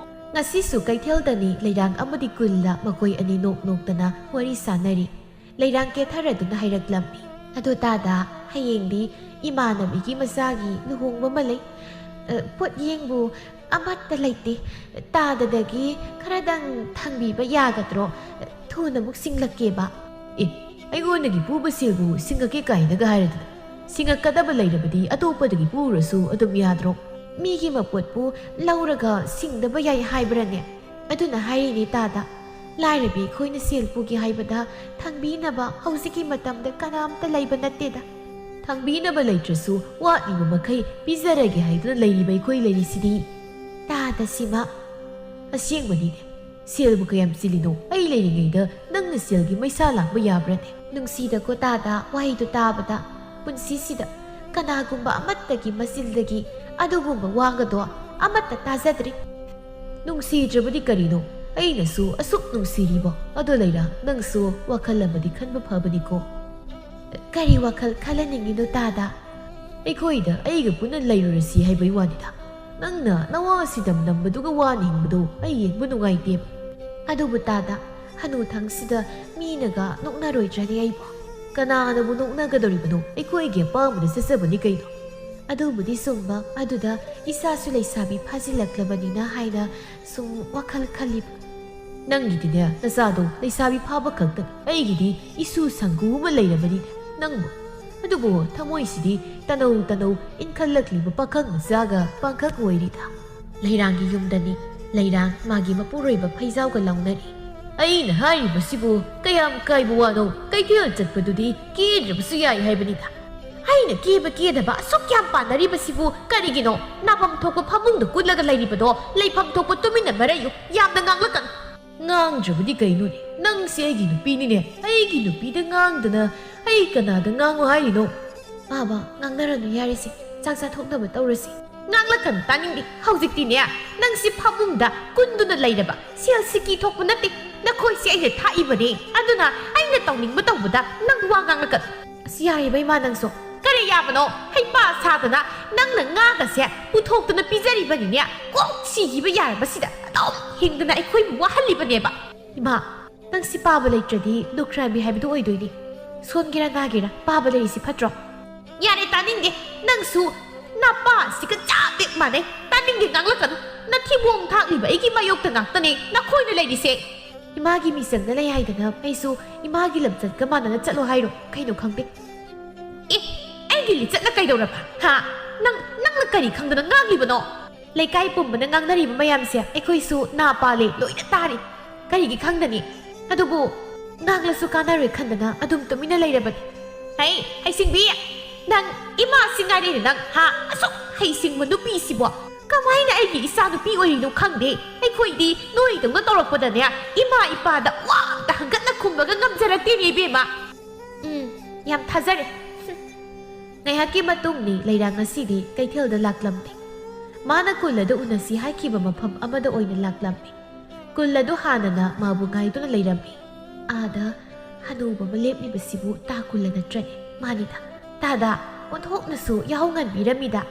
ꯉꯁꯤꯁꯨ ꯀꯩꯊꯦꯜꯗꯅꯤ ꯂꯩꯔꯥꯡ ꯑꯃꯗꯤ ꯀꯨꯜꯂ ꯃꯈꯣꯏ ꯑꯅꯤ ꯅꯣꯛ ꯅꯣꯛꯇꯅ ꯋꯥꯔꯤ ꯁꯥꯟꯅꯔꯤ ꯂꯩꯔꯥꯡ ꯀꯦꯊꯔꯗꯨꯅ ꯍꯥꯏꯔꯛꯂꯝꯃꯤ ꯑꯗꯣ ꯇꯥꯗ ꯍꯌꯦꯡꯗꯤ ꯏꯃꯥꯟꯅꯕꯤꯒꯤ ꯃꯆꯥꯒꯤ ꯂꯨꯍꯣꯡꯕ ꯑꯃ ꯂꯩ ꯄꯣꯠꯌꯦꯡꯕꯨ ꯑꯃꯠꯇ ꯂꯩꯇꯦ ꯇꯥꯗꯗꯒꯤ ꯈꯔꯗꯪ ꯊꯥꯡꯕꯤꯕ ꯌꯥꯒꯗ꯭ꯔꯣ ꯊꯨꯅ ꯑꯃꯨꯛ ꯁꯤꯡꯂꯛꯀꯦꯕ ꯑꯩꯉꯣꯟꯗꯒꯤ ꯄꯨꯕ ꯁꯦꯜꯕꯨ ꯁꯤꯡꯉꯛꯀꯦ ꯀꯥꯏꯅꯒ ꯍꯥꯏꯔꯗꯅ ꯁꯤꯡꯉꯛꯀꯗꯕ ꯂꯩꯔꯕꯗꯤ ꯑꯇꯣꯞꯄꯗꯒꯤ ꯄꯨꯔꯁꯨ ꯑꯗꯨꯝ ꯌꯥꯗ꯭ꯔꯣ ꯃꯤꯒꯤ ꯃꯄꯣꯠꯄꯨ ꯂꯧꯔꯒ ꯁꯤꯡꯗꯕ ꯌꯥꯏ ꯍꯥꯏꯕ꯭ꯔꯅꯦ ꯑꯗꯨꯅ ꯍꯥꯏꯔꯤꯅꯦ ꯇꯥꯗ ꯂꯥꯏꯔꯕꯤ ꯑꯩꯈꯣꯏꯅ ꯁꯦꯜ ꯄꯨꯒꯦ ꯍꯥꯏꯕꯗ ꯊꯥꯡꯕꯤꯅꯕ ꯍꯧꯖꯤꯛꯀꯤ ꯃꯇꯝꯗ ꯀꯅꯥꯝꯇ ꯂꯩꯕ ꯅꯠꯇꯦꯗ ꯊꯥꯡꯕꯤꯅꯕ ꯂꯩꯇ꯭ꯔꯁꯨ ꯋꯥꯠꯂꯤꯕ ꯃꯈꯩ ꯄꯤꯖꯔꯒꯦ ꯍꯥꯏꯗꯨꯅ ꯂꯩꯔꯤꯕ ꯑꯩꯈꯣꯏ ꯂꯩꯔꯤꯁꯤꯗꯤ ꯇꯥꯗ ꯁꯤꯃ ꯑꯁꯦꯡꯕꯅꯤꯅꯦ ꯁꯦꯜꯕꯨ ꯀꯌꯥꯝ ꯆꯤꯜꯂꯤꯅꯣ ꯑꯩ ꯂꯩꯔꯤꯉꯩꯗ ꯅꯪꯅ ꯁꯦꯜꯒꯤ ꯃꯩꯁꯥ ꯂꯥꯡꯕ ꯌꯥꯕ꯭ꯔꯅꯦ ꯅꯨꯡꯁꯤꯗꯀꯣ ꯇꯥꯗ ꯋꯥꯍꯩꯗꯨ ꯇꯥꯕꯗ ꯄꯨꯟꯁꯤꯁꯤꯗ ꯀꯅꯥꯒꯨꯝꯕ ꯑꯃꯠꯇꯒꯤ ꯃꯆꯤꯜꯗꯒꯤ ꯑꯗꯨꯒꯨꯝꯕ ꯋꯥꯒꯗꯣ ꯑꯃꯠꯇ ꯇꯥꯖꯗ꯭ꯔꯤ ꯅꯨꯡꯁꯤꯗ꯭ꯔꯕꯗꯤ ꯀꯔꯤꯅꯣ ꯑꯩꯅꯁꯨ ꯑꯁꯨꯛ ꯅꯨꯡꯁꯤꯔꯤꯕꯣ ꯑꯗꯣ ꯂꯩꯔꯥ ꯅꯪꯁꯨ ꯋꯥꯈꯜ ꯑꯃꯗꯤ ꯈꯟꯕ ꯐꯕꯅꯤꯀꯣ ꯀꯔꯤ ꯋꯥꯈꯜ ꯈꯜꯍꯟꯅꯤꯡꯉꯤꯅꯣ ꯇꯥꯗ ꯑꯩꯈꯣꯏꯗ ꯑꯩꯒ ꯄꯨꯟꯅ ꯂꯩꯔꯨꯔꯁꯤ ꯍꯥꯏꯕꯒꯤ ꯋꯥꯅꯤꯗ ꯅꯪꯅ ꯅꯋꯥ ꯁꯤꯗꯝ ꯅꯝꯕꯗꯨꯒ ꯋꯥꯅ ꯍꯤꯡꯕꯗꯣ ꯑꯩ ꯌꯦꯡꯕ ꯅꯨꯡꯉꯥꯏꯇꯦꯕ ꯑꯗꯨꯕꯨ ꯇꯥꯗ ꯍꯅꯨꯊꯪꯁꯤꯗ ꯃꯤꯅꯒ ꯅꯣꯛꯅꯔꯣꯏꯗ꯭ꯔꯅꯤ ꯑꯩꯕꯨ ꯀꯅꯥꯅꯕꯨ ꯅꯣꯛꯅꯒꯗꯧꯔꯤꯕꯅꯣ ꯑꯩꯈꯣꯏꯒꯤ ꯑꯄꯥꯝꯕꯗ ꯆꯠꯆꯕꯅꯤ ꯀꯩꯅꯣ ꯑꯗꯨꯕꯨꯗꯤ ꯆꯨꯝꯕ ꯑꯗꯨꯗ ꯏꯆꯥꯁꯨ ꯂꯩꯁꯥꯕꯤ ꯐꯥꯖꯤꯜꯂꯛꯂꯕꯅꯤꯅ ꯍꯥꯏꯅ ꯁꯨꯝ ꯋꯥꯈꯜ ꯈꯜꯂꯤꯕ ꯅꯪꯒꯤꯗꯤꯅꯦ ꯅꯆꯥꯗꯣ ꯂꯩꯁꯥꯕꯤ ꯐꯥꯕ ꯈꯛꯇꯅꯤ ꯑꯩꯒꯤꯗꯤ ꯏꯁꯨ ꯁꯪꯒꯨ ꯑꯃ ꯂꯩꯔꯕꯅꯤꯅꯦ ꯅꯪꯕꯨ ꯑꯗꯨꯕꯨ ꯊꯃꯣꯏꯁꯤꯗꯤ ꯇꯅꯧ ꯇꯅꯧ ꯏꯟꯈꯠꯂꯛꯂꯤꯕ ꯄꯥꯈꯪ ꯃꯆꯥꯒ ꯄꯥꯡꯈꯛ ꯑꯣꯏꯔꯤꯗ ꯂꯩꯔꯥꯡꯒꯤ ꯌꯨꯝꯗꯅꯤ ꯂꯩꯔꯥꯡ ꯃꯥꯒꯤ ꯃꯄꯨꯔꯣꯏꯕ ꯐꯩꯖꯥꯎꯒ ꯂꯥꯎꯅꯔꯤ ꯑꯩꯅ ꯍꯥꯏꯔꯤꯕꯁꯤꯕꯨ ꯀꯌꯥꯝ ꯀꯥꯏꯕ ꯋꯥꯅꯣ ꯀꯩꯊꯦꯜ ꯆꯠꯄꯗꯨꯗꯤ ꯀꯦꯗ꯭ꯔꯕꯁꯨ ꯌꯥꯏ ꯍꯥꯏꯕꯅꯤꯗ ꯑꯩꯅ ꯀꯦꯕ ꯀꯦꯗꯕ ꯑꯁꯨꯛ ꯌꯥꯝ ꯄꯥꯟꯅꯔꯤꯕꯁꯤꯕꯨ ꯀꯔꯤꯒꯤꯅꯣ ꯅꯥꯐꯝ ꯊꯣꯛꯄ ꯐꯃꯨꯡꯗ ꯀꯨꯠꯂꯒ ꯂꯩꯔꯤꯕꯗꯣ ꯂꯩꯐꯝ ꯊꯣꯛꯄ ꯇꯨꯃꯤꯟꯅ ꯃꯔꯩꯌꯨ ꯌꯥꯝꯅ ꯉꯥꯡꯂꯛꯀꯅꯨ ꯉꯥꯡꯗ꯭ꯔꯕꯗꯤ ꯀꯩꯅꯣꯅꯦ ꯅꯪꯁꯦ ꯑꯩꯒꯤ ꯅꯨꯄꯤꯅꯤꯅꯦ ꯑꯩꯒꯤ ꯅꯨꯄꯤꯗ ꯉꯥꯡꯗꯅ ꯑꯩ ꯀꯅꯥꯗ ꯉꯥꯡꯉꯣ ꯍꯥꯏꯔꯤꯅೋ ꯕꯥꯕꯥ ꯉꯥꯡꯅꯔꯅꯨ ꯌꯥꯔꯤꯁꯤ ꯆꯥꯛ ꯆꯥꯊꯣꯛꯅꯕ ꯇꯧꯔꯁꯤ ꯉꯥꯡꯂꯛꯀꯅꯨ ꯇꯥꯅꯤꯡꯗꯦ ꯍꯧꯖꯤꯛꯇꯤꯅꯦ ꯅꯪꯁꯤ ꯐꯃꯨꯡꯗ ꯀꯨꯟꯗꯨꯅ ꯂꯩꯔꯕ ꯁꯦꯜ ꯁꯤꯀꯤ ꯊꯣꯛꯄ ꯅꯠꯇꯦ ꯅꯈꯣꯏꯁꯦ ꯑꯩꯅ ꯊꯥꯛꯏꯕꯅꯦ ꯑꯗꯨꯅ ꯑꯩꯅ ꯇꯧꯅꯤꯡꯕ ꯇꯧꯕꯗ ꯅꯪ ꯋꯥ ꯉꯥꯡꯂꯛꯀꯅꯨ ꯑꯁ ꯌꯥꯔꯤꯕ ꯏꯃꯥ ꯅꯪꯁꯨ ꯀꯔꯤ ꯌꯥꯕꯅꯣ ꯍꯩꯄꯥ ꯁꯥꯗꯅ ꯅꯪꯅ ꯉꯥꯒꯁꯦ ꯄꯨꯊꯣꯛꯇꯅ ꯄꯤꯖꯔꯤꯕꯅꯤꯅꯦ ꯀꯣꯛ ꯁꯤꯈꯤꯕ ꯌꯥꯔꯕꯁꯤꯗ ꯑꯗꯨꯝ ꯍꯤꯡꯗꯅ ꯑꯩꯈꯣꯏꯕꯨ ꯋꯥꯍꯜꯂꯤꯕꯅꯦꯕ ꯏꯃꯥ ꯅꯪ ꯁꯤ ꯄꯥꯕ ꯂꯩꯇ꯭ꯔꯗꯤ ꯂꯨꯈ꯭ꯔꯥꯕꯤ ꯍꯥꯏꯕꯗꯨ ꯑꯣꯏꯗꯣꯏꯅꯤ ꯁꯣꯟꯒꯦꯔꯥ ꯅꯥꯒꯦꯔꯥ ꯄꯥꯕ ꯂꯩꯔꯤꯁꯤ ꯐꯠꯇ꯭ꯔꯣ ꯌꯥꯔꯦ ꯇꯥꯅꯤꯡꯗꯦ ꯅꯪꯁꯨ ꯅꯄꯥꯁꯤꯒ ꯆꯥꯕꯦꯛ ꯃꯥꯟꯅꯩ ꯇꯥꯅꯤꯡꯗꯦ ꯉꯥꯡꯂꯛꯀꯅꯨ ꯅꯊꯤꯕꯣꯡ ꯊꯥꯛꯂꯤꯕ ꯑꯩꯒꯤ ꯃꯥꯌꯣꯛꯇ ꯉꯥꯛꯇꯅꯦ ꯅꯈꯣꯏꯅ ꯂꯩꯔꯤꯁꯦ ꯏꯃꯥꯒꯤ ꯃꯤꯆꯪꯗ ꯂꯩ ꯍꯥꯏꯗꯅ ꯑꯩꯁꯨ ꯏꯃꯥꯒꯤ ꯂꯝꯆꯠꯀ ꯃꯥꯟꯅꯅ ꯆꯠꯂꯣ ꯍꯥꯏꯔꯣ ꯀꯩꯅꯣ ꯈꯪꯗꯦ ꯑꯩꯒꯤ ꯂꯤꯆꯠꯅ ꯀꯩꯗꯧꯔꯕ ꯍꯥ ꯅꯪꯅ ꯀꯔꯤ ꯈꯪꯗꯅ ꯉꯥꯡꯂꯤꯕꯅꯣ ꯂꯩꯀꯥꯏ ꯄꯨꯝꯕꯅ ꯉꯥꯡꯅꯔꯤꯕ ꯃꯌꯥꯝꯁꯦ ꯑꯩꯈꯣꯏꯁꯨ ꯅꯥ ꯄꯥꯜꯂꯦ ꯂꯣꯏꯅ ꯇꯥꯔꯤ ꯀꯔꯤꯒꯤ ꯈꯪꯗꯅꯤ ꯑꯗꯨꯕꯨ ꯉꯥꯡꯂꯁꯨ ꯀꯥꯟꯅꯔꯣꯏ ꯈꯟꯗꯅ ꯑꯗꯨꯝ ꯇꯨꯃꯤꯟꯅ ꯂꯩꯔꯕꯅꯤ ꯍꯩꯁꯤꯡꯕꯤ ꯅꯪ ꯏꯃꯥꯁꯤ ꯉꯥꯏꯔꯦꯅꯦ ꯅꯪ ꯑꯁꯨꯛ ꯍꯩꯁꯤꯡꯕ ꯅꯨꯄꯤꯁꯤꯕꯣ ꯀꯃꯥꯏꯅ ꯑꯩꯒꯤ ꯏꯆꯥ ꯅꯨꯄꯤ ꯑꯣꯏꯔꯤꯅꯣ ꯈꯪꯗꯦ ꯑꯩꯈꯣꯏꯗꯤ ꯅꯣꯏꯗꯧꯅ ꯇꯧꯔꯛꯄꯗꯅꯦ ꯏꯃꯥ ꯏꯄꯥꯗ ꯋꯥ ꯑꯝꯇ ꯍꯪꯒꯠꯅ ꯈꯨꯝꯕꯒ ꯉꯝꯖꯔꯛꯇꯦꯅꯦ ꯏꯕꯦꯝꯃ ꯌꯥꯝ ꯊꯥꯖꯔꯦ ꯉꯥꯏꯍꯥꯛꯀꯤ ꯃꯇꯨꯡꯅꯤ ꯂꯩꯔꯥꯡ ꯉꯁꯤꯗꯤ ꯀꯩꯊꯦꯜꯗ ꯂꯥꯛꯂꯝꯗꯦ ꯃꯥꯅ ꯀꯨꯜ ꯑꯗꯨ ꯎꯅꯁꯤ ꯍꯥꯏꯈꯤꯕ ꯃꯐꯝ ꯑꯃꯗ ꯑꯣꯏꯅ ꯂꯥꯛꯂꯝꯃꯤ ꯀꯨꯜ ꯑꯗꯨ ꯍꯥꯟꯅꯅ ꯃꯥꯕꯨ ꯉꯥꯏꯗꯨꯅ ꯂꯩꯔꯝꯃꯤ ꯑꯥꯗ ꯍꯅꯨꯕ ꯑꯃ ꯂꯦꯞꯂꯤꯕꯁꯤꯕꯨ ꯇꯥ ꯀꯨꯜꯂ ꯅꯠꯇ꯭ꯔꯅꯦ ꯃꯥꯅꯤꯗ ꯇꯥꯗ ꯑꯣꯟꯊꯣꯛꯅꯁꯨ ꯌꯥꯍꯧ ꯉꯟꯕꯤꯔꯝꯃꯤꯗ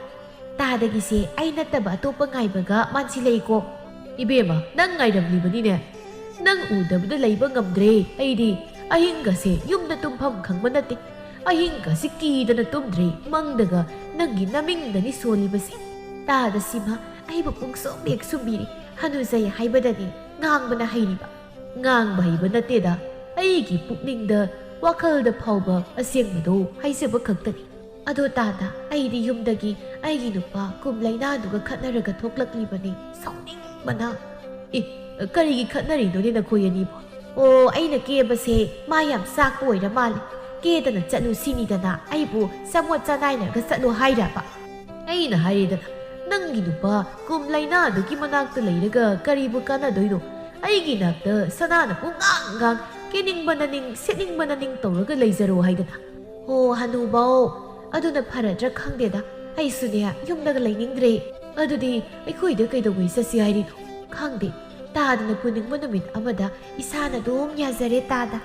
ꯇꯥꯗꯒꯤꯁꯦ ꯑꯩ ꯅꯠꯇꯕ ꯑꯇꯣꯞꯄ ꯉꯥꯏꯕꯒ ꯃꯥꯟꯁꯤꯜꯂꯛꯏꯀꯣ ꯏꯕꯦꯝꯃ ꯅꯪ ꯉꯥꯏꯔꯝꯂꯤꯕꯅꯤꯅꯦ ꯅꯪ ꯎꯗꯕꯗ ꯂꯩꯕ ꯉꯝꯗ꯭ꯔꯦ ꯑꯩꯗꯤ ꯑꯍꯤꯡꯒꯁꯦ ꯌꯨꯝꯗ ꯇꯨꯝꯐꯝ ꯈꯪꯕ ꯅꯠꯇꯦ ꯑꯍꯤꯡꯒꯁꯤ ꯀꯤꯗꯅ ꯇꯨꯝꯗ꯭ꯔꯦ ꯃꯪꯗꯒ ꯅꯪꯒꯤ ꯅꯃꯤꯡꯗꯅꯤ ꯁꯣꯜꯂꯤꯕꯁꯤ ꯇꯥꯗ ꯁꯤꯃ ꯑꯩꯕꯨ ꯄꯨꯡꯁꯨꯝ ꯁꯨꯝꯕꯤꯔꯤ ꯍꯅꯨꯖꯩ ꯍꯥꯏꯕꯗꯅꯤ ꯉꯥꯡꯕꯅ ꯍꯩꯔꯤꯕ ꯉꯥꯡꯕ ꯍꯩꯕ ꯅꯠꯇꯦꯗ ꯑꯩꯒꯤ ꯄꯨꯛꯅꯤꯡꯗ ꯋꯥꯈꯜꯗ ꯐꯥꯎꯕ ꯑꯁꯦꯡꯕꯗꯣ ꯍꯥꯏꯖꯕ ꯈꯛꯇꯅꯤ ꯑꯗꯣ ꯇꯥꯗ ꯑꯩꯗꯤ ꯌꯨꯝꯗꯒꯤ ꯑꯩꯒꯤ ꯅꯨꯄꯥ ꯀꯨꯝ ꯂꯩꯅꯥꯗꯨꯒ ꯈꯠꯅꯔꯒ ꯊꯣꯛꯂꯛꯂꯤꯕꯅꯤ ꯁꯥꯎꯅꯤꯡꯕꯅ ꯀꯔꯤꯒꯤ ꯈꯠꯅꯔꯤꯅꯣꯅꯦ ꯅꯈꯣꯏ ꯑꯅꯤꯕꯣ ꯑꯣ ꯑꯩꯅ ꯀꯦꯕꯁꯦ ꯃꯥ ꯌꯥꯝ ꯆꯥꯛꯄ ꯑꯣꯏꯔ ꯃꯥꯜꯂꯦ ꯀꯦꯗꯅ ꯆꯠꯂꯨ ꯁꯤꯅꯤꯗꯅ ꯑꯩꯕꯨ ꯆꯃꯣꯠ ꯆꯅꯥꯏꯅꯔꯒ ꯆꯠꯂꯨ ꯍꯥꯏꯔꯕ ꯑꯩꯅ ꯍꯥꯏꯔꯦꯗꯅ ꯅꯪꯒꯤ ꯅꯨꯄꯥ ꯀꯨꯝ ꯂꯩꯅꯥꯗꯨꯒꯤ ꯃꯅꯥꯛꯇ ꯂꯩꯔꯒ ꯀꯔꯤꯕꯨ ꯀꯥꯟꯅꯗꯣꯏꯅꯣ ꯑꯩꯒꯤ ꯅꯥꯛꯇ ꯁꯅꯥꯅ ꯄꯨꯡꯉꯥꯡ ꯀꯦꯅꯤꯡꯕꯅ ꯅꯤꯡ ꯁꯦꯠꯅꯤꯡꯕꯅ ꯅꯤꯡ ꯇꯧꯔꯒ ꯂꯩꯖꯔꯣ ꯍꯥꯏꯗꯅ ꯍꯣ ꯍꯅꯨꯕꯥꯎ ꯑꯗꯨꯅ ꯐꯔꯗ꯭ꯔꯥ ꯈꯪꯗꯦꯗ ꯑꯩꯁꯨꯅꯦ ꯌꯨꯝꯗꯒ ꯂꯩꯅꯤꯡꯗ꯭ꯔꯦ ꯑꯗꯨꯗꯤ ꯑꯩꯈꯣꯏꯗ ꯀꯩꯗꯧꯉꯩ ꯆꯠꯁꯤ ꯍꯥꯏꯔꯤꯅꯣ ꯈꯪꯗꯦ ꯇꯥꯗꯅ ꯄꯨꯅꯤꯡꯕ ꯅꯨꯃꯤꯠ ꯑꯃꯗ ꯏꯁꯥꯅ ꯑꯗꯨꯝ ꯌꯥꯖꯔꯦ ꯇꯥꯗ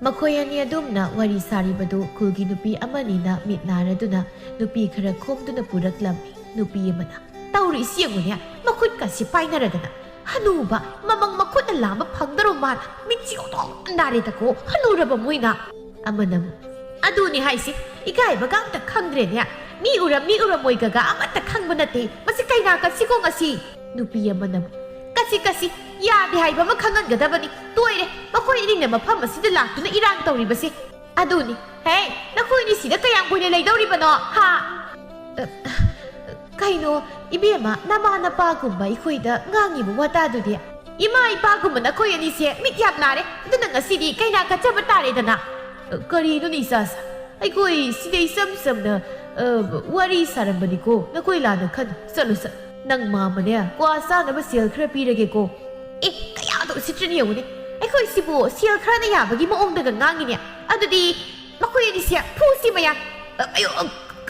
ꯃꯈꯣꯏ ꯑꯅꯤ ꯑꯗꯨꯝꯅ ꯋꯥꯔꯤ ꯁꯥꯔꯤꯕꯗꯨ ꯈꯨꯜꯒꯤ ꯅꯨꯄꯤ ꯑꯃꯅꯤꯅ ꯃꯤꯠ ꯅꯥꯔꯗꯨꯅ ꯅꯨꯄꯤ ꯈꯔ ꯈꯣꯝꯗꯨꯅ ꯄꯨꯔꯛꯂꯝꯃꯤ ꯅꯨꯄꯤ ꯑꯃꯅ ꯇꯧꯔꯤꯁꯤ ꯌꯦꯡꯉꯨꯅꯦ ꯃꯈꯨꯠꯀꯁꯤ ꯄꯥꯏꯅꯔꯗꯅ ꯍꯅꯨꯕ ꯃꯃꯪ ꯃꯈꯨꯠꯅ ꯂꯥꯝꯕ ꯐꯪꯗꯔꯣ ꯃꯥꯅ ꯃꯤꯠꯆꯤꯎꯗꯣ ꯅꯥꯔꯦꯗꯀꯣ ꯍꯅꯨꯔꯕ ꯃꯣꯏꯅ ꯑꯃꯅ ꯑꯗꯨꯅꯤ ꯍꯥꯏꯁꯤ ꯏꯀꯥꯏꯕꯒ ꯑꯝꯇ ꯈꯪꯗ꯭ꯔꯦꯅꯦ ꯃꯤ ꯎꯔꯝꯃꯣꯏꯒꯒ ꯑꯃꯠꯇ ꯈꯪꯕ ꯅꯠꯇꯦ ꯃꯁꯤ ꯀꯩꯅꯥ ꯀꯠꯁꯤꯀꯣ ꯉꯁꯤ ꯅꯨꯄꯤ ꯑꯃꯅ ꯀꯁꯤ ꯌꯥꯗꯦ ꯍꯥꯏꯕ ꯑꯃ ꯈꯪꯍꯟꯒꯗꯕꯅꯤ ꯇꯣꯏꯔꯦ ꯃꯈꯣꯏ ꯑꯅꯤꯅ ꯃꯐꯝ ꯑꯁꯤꯗ ꯂꯥꯛꯇꯨꯅ ꯏꯔꯥꯡ ꯇꯧꯔꯤꯕꯁꯦ ꯑꯗꯨꯅꯤ ꯍꯦ ꯅꯈꯣꯏꯅꯤ ꯁꯤꯗ ꯀꯌꯥꯝ ꯀꯨꯏꯅ ꯂꯩꯗꯧꯔꯤꯕꯅꯣ ꯍꯥ ꯀꯩꯅꯣ ꯏꯕꯦꯝꯃ ꯅꯃꯥ ꯅꯄꯥꯒꯨꯝꯕ ꯑꯩꯈꯣꯏꯗ ꯉꯥꯡꯉꯤꯕ ꯋꯥꯇꯥꯗꯨꯗꯤ ꯏꯃꯥ ꯏꯄꯥꯒꯨꯝꯕ ꯅꯈꯣꯏ ꯑꯅꯤꯁꯦ ꯃꯤꯠ ꯌꯥꯝ ꯅꯥꯔꯦ ꯑꯗꯨꯅ ꯉꯁꯤꯗꯤ ꯀꯩꯅꯥ ꯀꯠꯆꯕ ꯇꯥꯔꯦꯗꯅ ꯀꯔꯤꯅꯣꯅꯦ ꯏꯆꯥꯁꯥ ꯑꯩꯈꯣꯏ ꯁꯤꯗ ꯏꯆꯝ ꯆꯝꯅ ꯋꯥꯔꯤ ꯁꯥꯔꯝꯕꯅꯤꯀꯣ ꯅꯈꯣꯏ ꯂꯥꯟꯅ ꯈꯟ ꯆꯠꯂꯨ ꯅꯪ ꯃꯥꯃꯅꯦ ꯀ꯭ꯋꯥ ꯆꯥꯅꯕ ꯁꯦꯜ ꯈꯔ ꯄꯤꯔꯒꯦꯀꯣ ꯀꯌꯥꯗ ꯎꯁꯤꯠꯇ꯭ꯔꯤꯅꯤ ꯌꯦꯡꯉꯨꯅꯦ ꯑꯩꯈꯣꯏ ꯁꯤꯕꯨ ꯁꯦꯜ ꯈꯔꯅ ꯌꯥꯕꯒꯤ ꯃꯑꯣꯡꯗꯒ ꯉꯥꯡꯉꯤꯅꯦ ꯑꯗꯨꯗꯤ ꯃꯈꯣꯏ ꯑꯅꯤꯁꯦ ꯐꯨꯁꯤ ꯃꯌꯥꯝ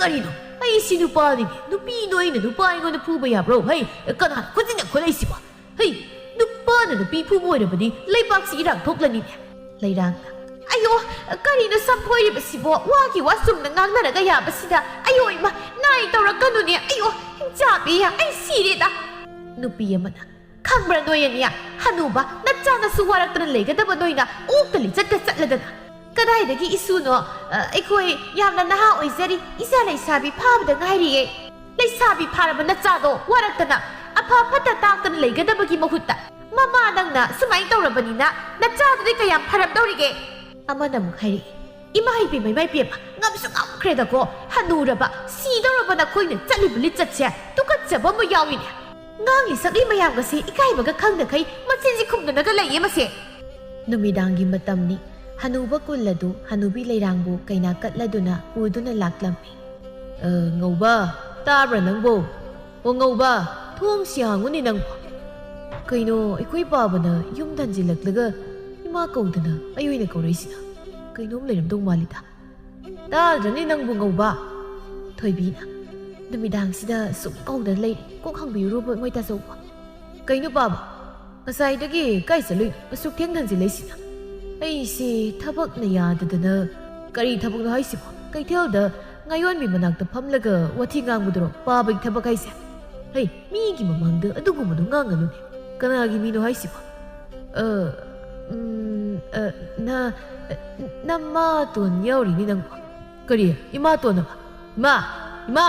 ꯀꯔꯤꯅꯣ ꯑꯩ ꯁꯤ ꯅꯨꯄꯥꯅꯤꯅꯦ ꯅꯨꯄꯤꯗꯣ ꯑꯩꯅ ꯅꯨꯄꯥ ꯑꯩꯉꯣꯟꯗ ꯐꯨꯕ ꯌꯥꯕ꯭ꯔꯣ ꯍꯩ ꯀꯅꯥ ꯈꯨꯖꯤꯟꯅ ꯈꯣꯠꯂꯛꯏꯁꯤꯕꯣ ꯍꯩ ꯅꯨꯄꯥꯅ ꯅꯨꯄꯤ ꯐꯨꯕ ꯑꯣꯏꯔꯕꯗꯤ ꯂꯩꯕꯥꯛꯁꯤ ꯏꯔꯥꯡ ꯊꯣꯛꯂꯅꯤꯅꯦ ꯂꯩꯔꯥꯡꯅ ꯑꯌꯣ ꯀꯔꯤꯅꯣ ꯁꯝꯐꯣꯏꯔꯤꯕꯁꯤꯕꯣ ꯋꯥꯒꯤ ꯋꯥ ꯆꯨꯝꯅ ꯉꯥꯡꯅꯔꯒ ꯌꯥꯕꯁꯤꯗ ꯑꯌꯣ ꯏꯃꯥ ꯅꯥꯏ ꯇꯧꯔꯛꯀꯅꯨꯅꯦ ꯑꯌꯣ ꯆꯥꯕꯤꯌꯥ ꯑꯩ ꯁꯤꯔꯦꯗ ꯅꯨꯄꯤ ꯑꯃꯅ ꯈꯪꯕ꯭ꯔꯥ ꯅꯣꯏ ꯑꯅꯤ ꯍꯅꯨꯕ ꯅꯆꯥꯅꯁꯨ ꯋꯥꯔꯛꯇꯅ ꯂꯩꯒꯗꯕ ꯅꯣꯏꯅ ꯑꯣꯛꯇ ꯂꯤꯆꯠꯀ ꯆꯠꯂꯗꯅ ꯀꯗꯥꯏꯗꯒꯤ ꯏꯁꯨꯅꯣ ꯑꯩꯈꯣꯏ ꯌꯥꯝꯅ ꯅꯍꯥ ꯑꯣꯏꯖꯔꯤ ꯏꯆꯥ ꯂꯩꯁꯥꯕꯤ ꯐꯥꯕꯗ ꯉꯥꯏꯔꯤꯌꯦ ꯂꯩꯁꯥꯕꯤ ꯐꯥꯔꯕ ꯅꯆꯥꯗꯣ ꯋꯥꯔꯛꯇꯅ ꯑꯐ ꯐꯠꯇ ꯇꯥꯛꯇꯅ ꯂꯩꯒꯗꯕꯒꯤ ꯃꯍꯨꯠꯇ ꯃꯃꯥ ꯅꯪꯅ ꯁꯨꯃꯥꯏꯅ ꯇꯧꯔꯕꯅꯤꯅ ꯅꯆꯥꯗꯨꯗꯤ ꯀꯌꯥꯝ ꯐꯔꯝꯗꯧꯔꯤꯒꯦ ꯑꯃꯅ ꯑꯃꯨꯛ ꯍꯥꯏꯔꯛꯏ ꯏꯃꯥ ꯏꯄꯦꯝꯃ ꯉꯝꯁꯨ ꯉꯝꯈ꯭ꯔꯦꯗꯀꯣ ꯍꯅꯨꯔꯕ ꯁꯤꯗꯧꯔꯕ ꯅꯈꯣꯏꯅ ꯆꯠꯂꯤꯕ ꯂꯤꯆꯠꯁꯦ ꯇꯨꯀꯠꯆꯕ ꯑꯃ ꯌꯥꯎꯏꯅꯦ ꯉꯥꯡꯂꯤ ꯁꯛꯂꯤ ꯃꯌꯥꯝꯒꯁꯦ ꯏꯀꯥꯏꯕꯒ ꯈꯪꯗꯈꯩ ꯃꯆꯤꯟꯁꯤ ꯈꯨꯝꯗꯅꯒ ꯂꯩꯌꯦ ꯃꯁꯦ ꯅꯨꯃꯤꯗꯥꯡꯒꯤ ꯃꯇꯝꯅꯤ ꯍꯅꯨꯕ ꯀꯨꯜ ꯑꯗꯨ ꯍꯅꯨꯕꯤ ꯂꯩꯔꯥꯡꯕꯨ ꯀꯩꯅꯥ ꯀꯠꯂꯗꯨꯅ ꯄꯨꯗꯨꯅ ꯂꯥꯛꯂꯝꯃꯤ ꯉꯧꯕ ꯇꯥꯕ꯭ꯔꯥ ꯅꯪꯕꯣ ꯑꯣ ꯉꯧꯕ ꯊꯣꯡꯁꯤ ꯍꯥꯡꯉꯨꯅꯦ ꯅꯪꯕꯣ ꯀꯩꯅꯣ ꯑꯩꯈꯣꯏ ꯄꯥꯕꯅ ꯌꯨꯝ ꯊꯟꯖꯤꯜꯂꯛꯂꯒ ꯏꯃꯥ ꯀꯧꯗꯅ ꯑꯩ ꯑꯣꯏꯅ ꯀꯧꯔꯛꯏꯁꯤꯅ ꯀꯩꯅꯣꯝ ꯂꯩꯔꯝꯗꯧ ꯃꯥꯜꯂꯤꯗ ꯇꯥꯗ꯭ꯔꯅꯤ ꯅꯪꯕꯨ ꯉꯧꯕ ꯊꯣꯏꯕꯤꯅ ꯅꯨꯃꯤꯗꯥꯡꯁꯤꯗ ꯁꯨꯝ ꯀꯧꯗꯅ ꯂꯩꯔꯤ ꯀꯣꯛ ꯍꯪꯕꯤꯔꯨꯕ ꯃꯣꯏ ꯇꯥꯆꯧꯕ ꯀꯩꯅꯣ ꯄꯥꯕ ꯉꯁꯥꯏꯗꯒꯤ ꯀꯥꯏ ꯆꯠꯂꯨꯏꯅꯣ ꯑꯁꯨꯛ ꯊꯦꯡ ꯊꯟꯖꯤꯜꯂꯛꯏꯁꯤꯅ ꯑꯩꯁꯦ ꯊꯕꯛꯅ ꯌꯥꯗꯗꯅ ꯀꯔꯤ ꯊꯕꯛꯅꯣ ꯍꯥꯏꯁꯤꯕꯣ ꯀꯩꯊꯦꯜꯗ ꯉꯥꯌꯣꯟꯕꯤ ꯃꯅꯥꯛꯇ ꯐꯝꯂꯒ ꯋꯥꯊꯤ ꯉꯥꯡꯕꯗꯨꯔꯣ ꯄꯥꯕꯒꯤ ꯊꯕꯛ ꯍꯥꯏꯁꯦ ꯍꯩ ꯃꯤꯒꯤ ꯃꯃꯥꯡꯗ ꯑꯗꯨꯒꯨꯝꯕꯗꯣ ꯉꯥꯡꯒꯅꯨꯅꯦ ꯀꯅꯥꯒꯤ ꯃꯤꯅꯣ ꯍꯥꯏꯁꯤꯕꯣ ꯅꯃꯥꯇꯣꯟ ꯌꯥꯎꯔꯤꯅꯤ ꯅꯪꯕꯣ ꯀꯔꯤ ꯏꯃꯥꯇꯣꯟ ꯑꯃ ꯏꯃꯥ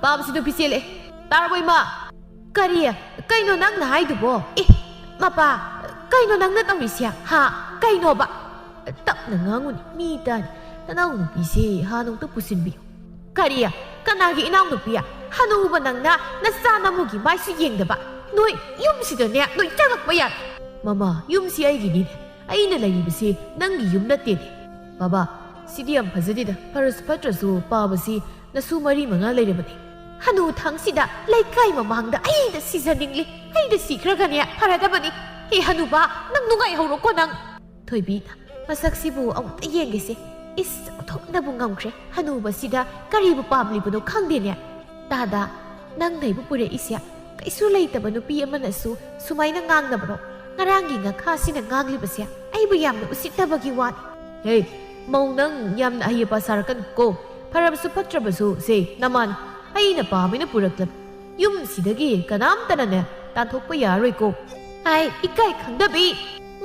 ꯄꯥꯕꯁꯤꯗ ꯄꯤꯆꯦꯜꯂꯦ ꯇꯥꯔꯕꯣ ꯏꯃꯥ ꯀꯔꯤ ꯀꯩꯅꯣ ꯅꯪꯅ ꯍꯥꯏꯗꯨꯕꯣ ꯃꯄꯥ ꯀꯩꯅꯣ ꯅꯪꯅ ꯇꯧꯔꯤꯁꯦ ꯍꯥ ꯀꯩꯅꯣꯕ ꯇꯞꯅ ꯉꯥꯡꯉꯨꯅꯤ ꯃꯤ ꯇꯥꯅꯤ ꯅꯅꯥꯎ ꯅꯨꯄꯤꯁꯦ ꯍꯥꯟꯅ ꯄꯨꯁꯤꯟꯕꯤꯌꯨ ꯀꯔꯤ ꯀꯅꯥꯒꯤ ꯏꯅꯥꯎ ꯅꯨꯄꯤ ꯍꯅꯨꯕ ꯅꯪꯅ ꯅꯆꯥ ꯅꯃꯨꯒꯤ ꯃꯥꯏꯁꯨ ꯌꯦꯡꯗꯕ ꯅꯣꯏ ꯌꯨꯝꯁꯤꯗꯅꯦ ꯅꯣꯏ ꯆꯪꯉꯛꯄ ꯌꯥꯗꯦ ꯃꯃꯥ ꯌꯨꯝꯁꯤ ꯑꯩꯒꯤꯅꯤꯅꯦ ꯑꯩꯅ ꯂꯩꯔꯤꯕꯁꯤ ꯅꯪꯒꯤ ꯌꯨꯝ ꯅꯠꯇꯦꯅꯦ ꯕꯥꯕꯥ ꯁꯤꯗꯤ ꯌꯥꯝ ꯐꯖꯗꯦꯗ ꯐꯔꯁꯨ ꯐꯠꯇ꯭ꯔꯁꯨ ꯄꯥꯕꯁꯤ ꯅꯁꯨ 4-5 ꯂꯩꯔꯕꯅꯤ ꯍꯅꯨ ꯊꯪꯁꯤꯗ ꯂꯩꯀꯥꯏ ꯃꯃꯥꯡꯗ ꯑꯩꯗ ꯁꯤꯖꯅꯤꯡꯂꯤ ꯑꯩꯗ ꯁꯤꯈ꯭ꯔꯒꯅꯦ ꯐꯔꯗꯕꯅꯤ ꯍꯅꯨꯕ ꯅꯪ ꯅꯨꯡꯉꯥꯏꯍꯧꯔꯣꯀꯣ ꯅꯪ ꯊꯣꯏꯕꯤꯅ ꯃꯁꯛꯁꯤꯕꯨ ꯑꯃꯨꯛꯇ ꯌꯦꯡꯒꯦꯁꯦ ꯏꯁ ꯑꯣꯟꯊꯣꯛꯅꯕꯨ ꯉꯝꯈ꯭ꯔꯦ ꯍꯅꯨꯕꯁꯤꯗ ꯀꯔꯤꯕꯨ ꯄꯥꯝꯂꯤꯕꯅꯣ ꯈꯪꯗꯦꯅꯦ ꯇꯥꯗ ꯅꯪꯅ ꯑꯩꯕꯨ ꯄꯨꯔꯛꯏꯁꯦ ꯀꯩꯁꯨ ꯂꯩꯇꯕ ꯅꯨꯄꯤ ꯑꯃꯅꯁꯨ ꯁꯨꯃꯥꯏꯅ ꯉꯥꯡꯅꯕ꯭ꯔꯣ ꯉꯔꯥꯡꯒꯤ ꯉꯈꯥꯁꯤꯅ ꯉꯥꯡꯂꯤꯕꯁꯦ ꯑꯩꯕꯨ ꯌꯥꯝꯅ ꯎꯁꯤꯠꯇꯕꯒꯤ ꯋꯥꯅꯤ ꯍꯦ ꯃꯧ ꯅꯪ ꯌꯥꯝꯅ ꯑꯍꯩꯄꯥ ꯁꯥꯔꯛꯀꯅꯨꯀꯣ ꯐꯔꯕꯁꯨ ꯐꯠꯇ꯭ꯔꯕꯁꯨ ꯁꯦ ꯅꯃꯥꯟ ꯑꯩꯅ ꯄꯥꯝꯃꯤꯅ ꯄꯨꯔꯛꯂꯕ ꯌꯨꯝꯁꯤꯗꯒꯤ ꯀꯅꯥꯝꯇꯅꯅꯦ ꯇꯥꯟꯊꯣꯛꯄ ꯌꯥꯔꯣꯏꯀꯣ ꯑꯩ ꯏꯀꯥꯏ ꯈꯪꯗꯕꯤ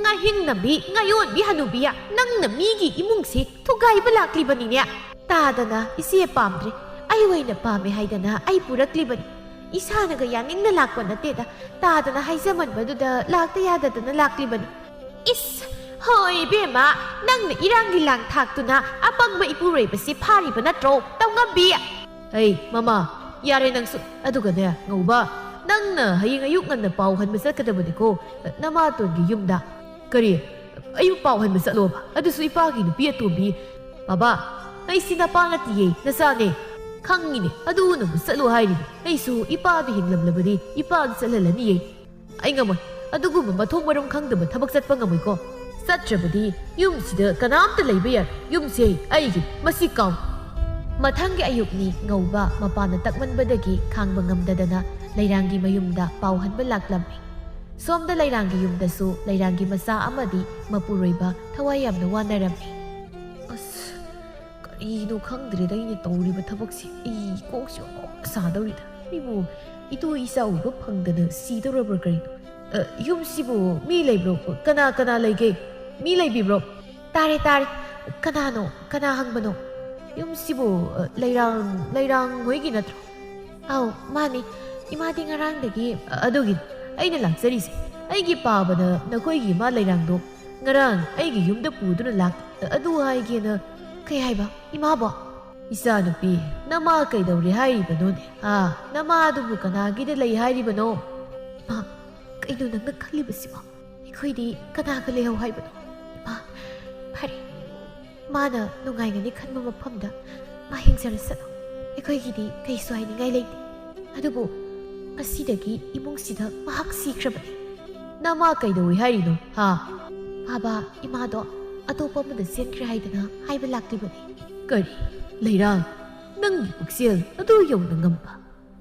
ꯉꯥꯍꯤꯡꯅꯕꯤ ꯉꯥꯌꯣꯟꯕꯤ ꯍꯅꯨꯕꯤꯌꯥ ꯅꯪꯅ ꯃꯤꯒꯤ ꯏꯃꯨꯡꯁꯤ ꯊꯨꯒꯥꯏꯕ ꯂꯥꯛꯂꯤꯕꯅꯤꯅꯦ ꯇꯥꯗꯅ ꯏꯆꯦ ꯄꯥꯝꯗ꯭ꯔꯦ ꯑꯩ ꯑꯣꯏꯅ ꯄꯥꯝꯃꯦ ꯍꯥꯏꯗꯅ ꯑꯩ ꯄꯨꯔꯛꯂꯤꯕꯅꯤ 이사하는가 야닝나 락번 나때다 따다나 하이자만 봐도다 락다 야다다나 락리버니 이스 ꯍꯣꯏ ꯏꯕꯦꯝꯃ ꯅꯪꯅ ꯏꯔꯥꯡꯒꯤ ꯂꯥꯡ ꯊꯥꯛꯇꯨꯅ ꯑꯄꯪꯕ ꯏꯄꯨꯔꯣꯏꯕꯁꯤ ꯐꯥꯔꯤꯕ ꯅꯠꯇ꯭ꯔꯣ ꯇꯧꯉꯝꯕꯤ ꯑꯩ ꯃꯃꯥ ꯌꯥꯔꯦ ꯅꯪꯁꯨ ꯑꯗꯨꯒꯅꯦ ꯉꯧꯕ ꯅꯪꯅ ꯍꯌꯦꯡ ꯑꯌꯨꯛ ꯉꯟꯅ ꯄꯥꯎ ꯍꯟꯕ ꯆꯠꯀꯗꯕꯅꯤꯀꯣ ꯅꯃꯥꯇꯣꯟꯒꯤ ꯌꯨꯝꯗ ꯀꯔꯤ ꯑꯌꯨꯛ ꯄꯥꯎ ꯍꯟꯕ ꯆꯠꯂꯣꯕ ꯑꯗꯨꯁꯨ ꯏꯄꯥꯒꯤ ꯅꯨꯄꯤ ꯑꯇꯣꯝꯕꯤ ꯕꯥꯕꯥ ꯑꯩꯁꯤ ꯅꯄꯥ ꯅꯠꯇꯤꯌꯦ ꯅꯆꯥꯅꯦ ꯈꯪꯉꯤꯅꯦ ꯑꯗꯨꯅꯕꯨ ꯆꯠꯂꯣ ꯍꯥꯏꯔꯤꯅꯦ ꯑꯩꯁꯨ ꯏꯄꯥꯗꯨ ꯍꯤꯡꯂꯝꯂꯕꯗꯤ ꯏꯄꯥꯗꯨ ꯆꯠꯍꯜꯂꯅꯤꯌꯦ ꯑꯩ ꯉꯝꯃꯣꯏ ꯑꯗꯨꯒꯨꯝꯕ ꯃꯊꯣꯡ ꯃꯔꯝ ꯈꯪꯗꯕ ꯊꯕꯛ ꯆꯠꯄ ꯉꯝꯃꯣꯏꯀꯣ ꯆꯠꯇ꯭ꯔꯕꯗꯤ ꯌꯨꯝꯁꯤꯗ ꯀꯅꯥꯝꯇ ꯂꯩꯕ ꯌꯥꯏ ꯌꯨꯝꯁꯦ ꯑꯩꯒꯤ ꯃꯁꯤ ꯀꯥꯎ ꯃꯊꯪꯒꯤ ꯑꯌꯨꯛꯅꯤ ꯉꯧꯕ ꯃꯄꯥꯅ ꯇꯛꯃꯟꯕꯗꯒꯤ ꯈꯥꯡꯕ ꯉꯝꯗꯗꯅ ꯂꯩꯔꯥꯡꯒꯤ ꯃꯌꯨꯝꯗ ꯄꯥꯎ ꯍꯟꯕ ꯂꯥꯛꯂꯝꯃꯤ ꯁꯣꯝꯗ ꯂꯩꯔꯥꯡꯒꯤ ꯌꯨꯝꯗꯁꯨ ꯂꯩꯔꯥꯡꯒꯤ ꯃꯆꯥ ꯑꯃꯗꯤ ꯃꯄꯨꯔꯣꯏꯕ ꯊꯋꯥꯏ ꯌꯥꯝꯅ ꯋꯥꯅꯔꯝꯃꯤ ꯑꯁ ꯀꯔꯤꯅꯣ ꯈꯪꯗ꯭ꯔꯦꯗ ꯑꯩꯅ ꯇꯧꯔꯤꯕ ꯊꯕꯛꯁꯦ ꯑꯩ ꯀꯣꯛꯁꯤ ꯁꯥꯗꯧꯔꯤꯗ ꯑꯩꯕꯨ ꯏꯇꯨ ꯏꯆꯥ ꯎꯕ ꯐꯪꯗꯅ ꯁꯤꯗꯧꯔꯕ꯭ꯔꯥ ꯀꯔꯤꯅꯣ ꯌꯨꯝꯁꯤꯕꯨ ꯃꯤ ꯂꯩꯕ꯭ꯔꯣ ꯀꯅꯥ ꯀꯅꯥ ꯂꯩꯒꯦ ꯃꯤ ꯂꯩꯕꯤꯕ꯭ꯔꯣ ꯇꯥꯔꯦ ꯀꯅꯥꯅꯣ ꯀꯅꯥ ꯍꯪꯕꯅꯣ ꯌꯨꯝꯁꯤꯕꯨ ꯂꯩꯔꯥꯡ ꯍꯣꯏꯒꯤ ꯅꯠꯇ꯭ꯔꯣ ꯑꯧ ꯃꯥꯅꯤ ꯏꯃꯥꯗꯤ ꯉꯔꯥꯡꯗꯒꯤ ꯑꯗꯨꯒꯤꯅꯤ ꯑꯩꯅ ꯂꯥꯛꯆꯔꯤꯁꯦ ꯑꯩꯒꯤ ꯄꯥꯕꯅ ꯅꯈꯣꯏꯒꯤ ꯏꯃꯥ ꯂꯩꯔꯥꯡꯗꯣ ꯉꯔꯥꯡ ꯑꯩꯒꯤ ꯌꯨꯝꯗ ꯄꯨꯗꯨꯅ ꯂꯥꯛꯇꯦ ꯑꯗꯨ ꯍꯥꯏꯒꯦꯅ ꯀꯩ ꯍꯥꯏꯕ ꯏꯃꯥꯕꯣ ꯏꯆꯥꯅꯨꯄꯤ ꯅꯃꯥ ꯀꯩꯗꯧꯔꯦ ꯍꯥꯏꯔꯤꯕꯅꯣꯅꯦ ꯅꯃꯥꯗꯨꯕꯨ ꯀꯅꯥꯒꯤꯗ ꯂꯩ ꯍꯥꯏꯔꯤꯕꯅꯣ ꯏꯃꯥ ꯀꯩꯅꯣ ꯅꯪꯅ ꯈꯜꯂꯤꯕꯁꯤꯕꯣ ꯑꯩꯈꯣꯏꯗꯤ ꯀꯅꯥꯒ ꯂꯩꯍꯧ ꯍꯥꯏꯕꯅꯣ ꯏꯃꯥ ꯐꯔꯦ ꯃꯥꯅ ꯅꯨꯡꯉꯥꯏꯒꯅꯤ ꯈꯟꯕ ꯃꯐꯝꯗ ꯃꯥ ꯍꯤꯡꯖꯔꯁꯅꯨ ꯑꯩꯈꯣꯏꯒꯤꯗꯤ ꯀꯩꯁꯨ ꯍꯥꯏꯅꯤꯡꯉꯥꯏ ꯂꯩꯇꯦ ꯑꯗꯨꯕꯨ ꯉꯁꯤꯗꯒꯤ ꯏꯃꯨꯡꯁꯤꯗ ꯃꯍꯥꯛ ꯁꯤꯈ꯭ꯔꯕꯅꯤ ꯅꯃꯥ ꯀꯩꯗꯧꯏ ꯍꯥꯏꯔꯤꯅꯣ ꯕꯥꯕꯥ ꯏꯃꯥꯗꯣ ꯑꯇꯣꯞꯄ ꯑꯃꯗ ꯆꯦꯟꯈ꯭ꯔꯦ ꯍꯥꯏꯗꯅ ꯍꯥꯏꯕ ꯂꯥꯛꯂꯤꯕꯅꯤ ꯀꯔꯤ ꯂꯩꯔꯥꯡ ꯅꯪꯒꯤ ꯄꯨꯛꯆꯦꯜ ꯑꯗꯨ ꯌꯧꯅ ꯉꯝꯕ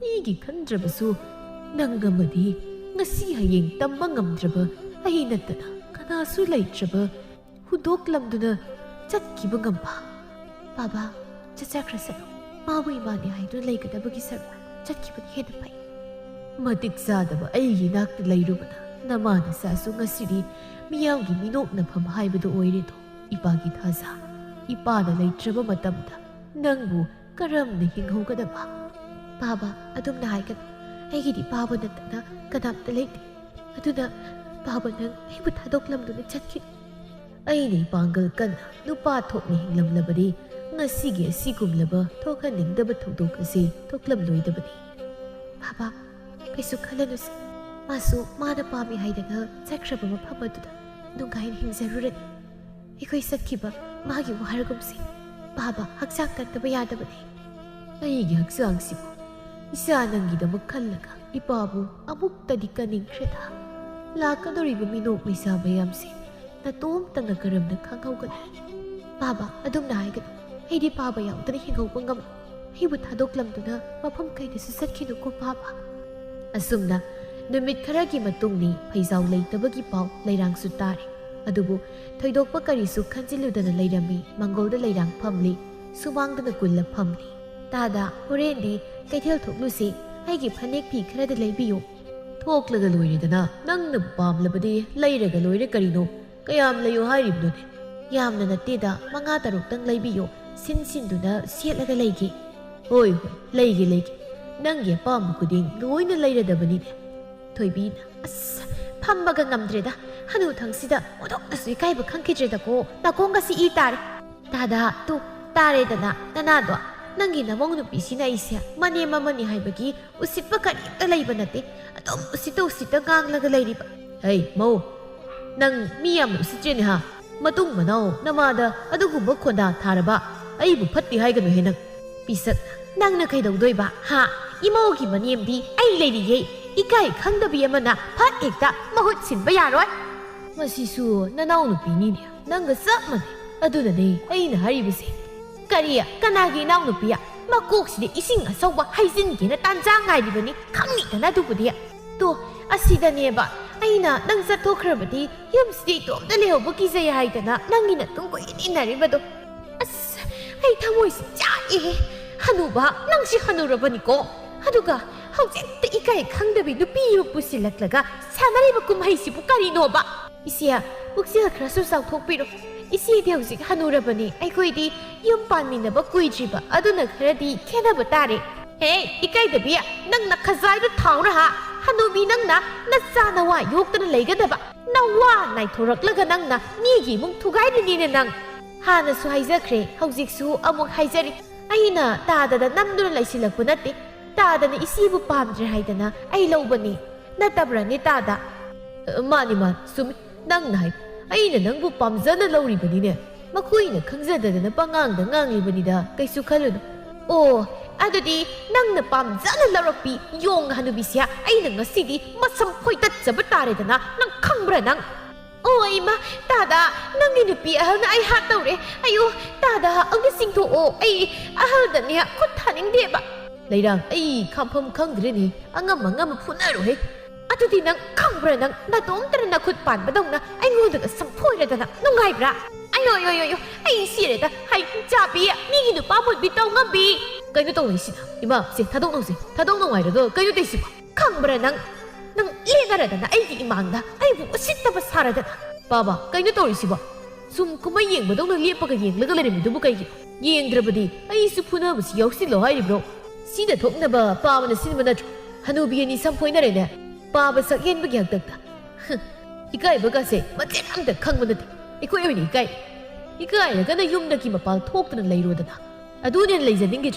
ꯑꯩꯒꯤ ꯈꯟꯗ꯭ꯔꯕꯁꯨ ꯅꯪ ꯑꯃꯗꯤ ngasi hayeng tambang ngamdraba ai natana kanasu laitraba hudoklamduna chatkiba ngamba baba chachakrasanu mabu imani haidu laigadabagi sarwa chatkiba hena pai matik sadaba ai nakta lairubana namana sasu ngasiri miyamgi minokna pham haibadu oirido ipagi thaza ipana laitraba matamda nangbu karamna hinghaugadaba baba adumna haigat aigidi baba natana kadamta leite aduna baba nang aibu thadoklamduna chatki aini pangal kan nupa thokni hinglamlabadi ngasigi asigumlaba thokhaningdaba thodok ase thoklamloidabani baba kaisu khalanuse masu mana pami haidana chakraba maphabaduda nungai hingzarurani ikoi sakkiba magi wahargumsi baba haksak kattaba yadabani aigi haksangsibu isa nangidamak khallaga ipabu amuktadi kaningkreda lakadoriba minok misa bayamse natom tanga karamna khanghaugani baba adumna haigadu aidi baba yaudana hingaupangam hibu thadoklamduna mafam kaidasu satkinuko baba asumna numit kharagi matungni phaijaw leitabagi paw leirangsu tare adubu thoidokpa karisu khanjiludana leirami mangolda leirang phamli sumangdana kulla phamli tada horendi kaithel thoklusi aigi phanek phi kharada leibiyo thoklaga loiredana nangna pamlabadi leiraga loire karino kayam leyo hairibdone yamna nateda manga taruk tang leibiyo sinsinduna setlaga leige hoi leige nangi pam kuding loina leiradabani thoibina as phambaga ngamdreda hanu thangsida odoknasu ikaiba khangkidreda ko nakonga si I tare tada tu tare dana nanado nangi namong nupi sina isya mani mamani haibagi usitpa karita leiba nate adom usita nganglaga leiriba hey mo nang miyam usitreni ha matung manao namada adugumba khonda tharaba aibu phatti haiganu he nang pisak nangna kaidaudoiba ha imogi maniemdi ai leiriye ikai khangdabi amana phat ekta mahut sinba yaroi masisu nanau nupi ni ne nanga sapmane adunane aina haribase kariya kanagi nau nupiya makokside ising asauba haijingena tanjang ngairibani khangni dubudi to asidaneba aina nang sathokhrabadi yumsidi tomda lehoba kizai haidana nangina tungko ininaribado as ai thamoi chae hanuba nangsi hanurabani ko aduga haujekta ikai khangdabi nupi pusilaklaga sanariba kumhaisibu karinoba isia buksil khrasu sauthokpiro isi de hujik hanurabani aikoi yum panminaba kuidriba aduna kharadi khenaba tare he ikai dabi nang na khazai du thawra ha hanubi nang na chana wa yoktana leigadaba nawa nai thoraklaga nangna migi mung thugai ni ne nang hana su haijakre haujik su amuk haijari aina tadada namduna laisilakpu nate tadana isibu pamdre haidana ai lobani natabrani tada mani man sumi nang nai aina nangbu pamjana lauribani ne makuina khangzadana pangangda nganglibani da kaisu khalunu oh adudi nangna pamjana laurakpi yong hanubisya aina ngasidi masam khoitat jabatare-dana nang khangbra nang oh ima tada nangi nupi ahal na ai hat tawre ayo tada angna singtho o ai ahal da ne khut thaning de ba leirang ai khampham khangdre ni angam phunaru he adudi nang khangbra nang na tom tar na khut pan badong na ai ngod da samphoi da na nungai bra ayo yo ai sire da hai chapi ni gi nu pa mot bi taw ngambi kaino taw ni sina ima se thadong nong ai da kaino te si khangbra nang nang legarada na ai gi imangda ai bu sittaba sarada baba kaino taw si ba sum kuma yeng badong na lepa ga yeng laga lere mi du bu kai gi yeng drabadi ai su phuna bu si yoksi lo hai bro sida thokna ba pa mana sinma na hanubi ni sampoi na re ne pa ba sak yen ba gyak tak ta ikai ba ka se ma chen am da khang ba na ikoi oi ni ikai ga na yum da ki ma pal thok na leiro da na adu ne lei janing gi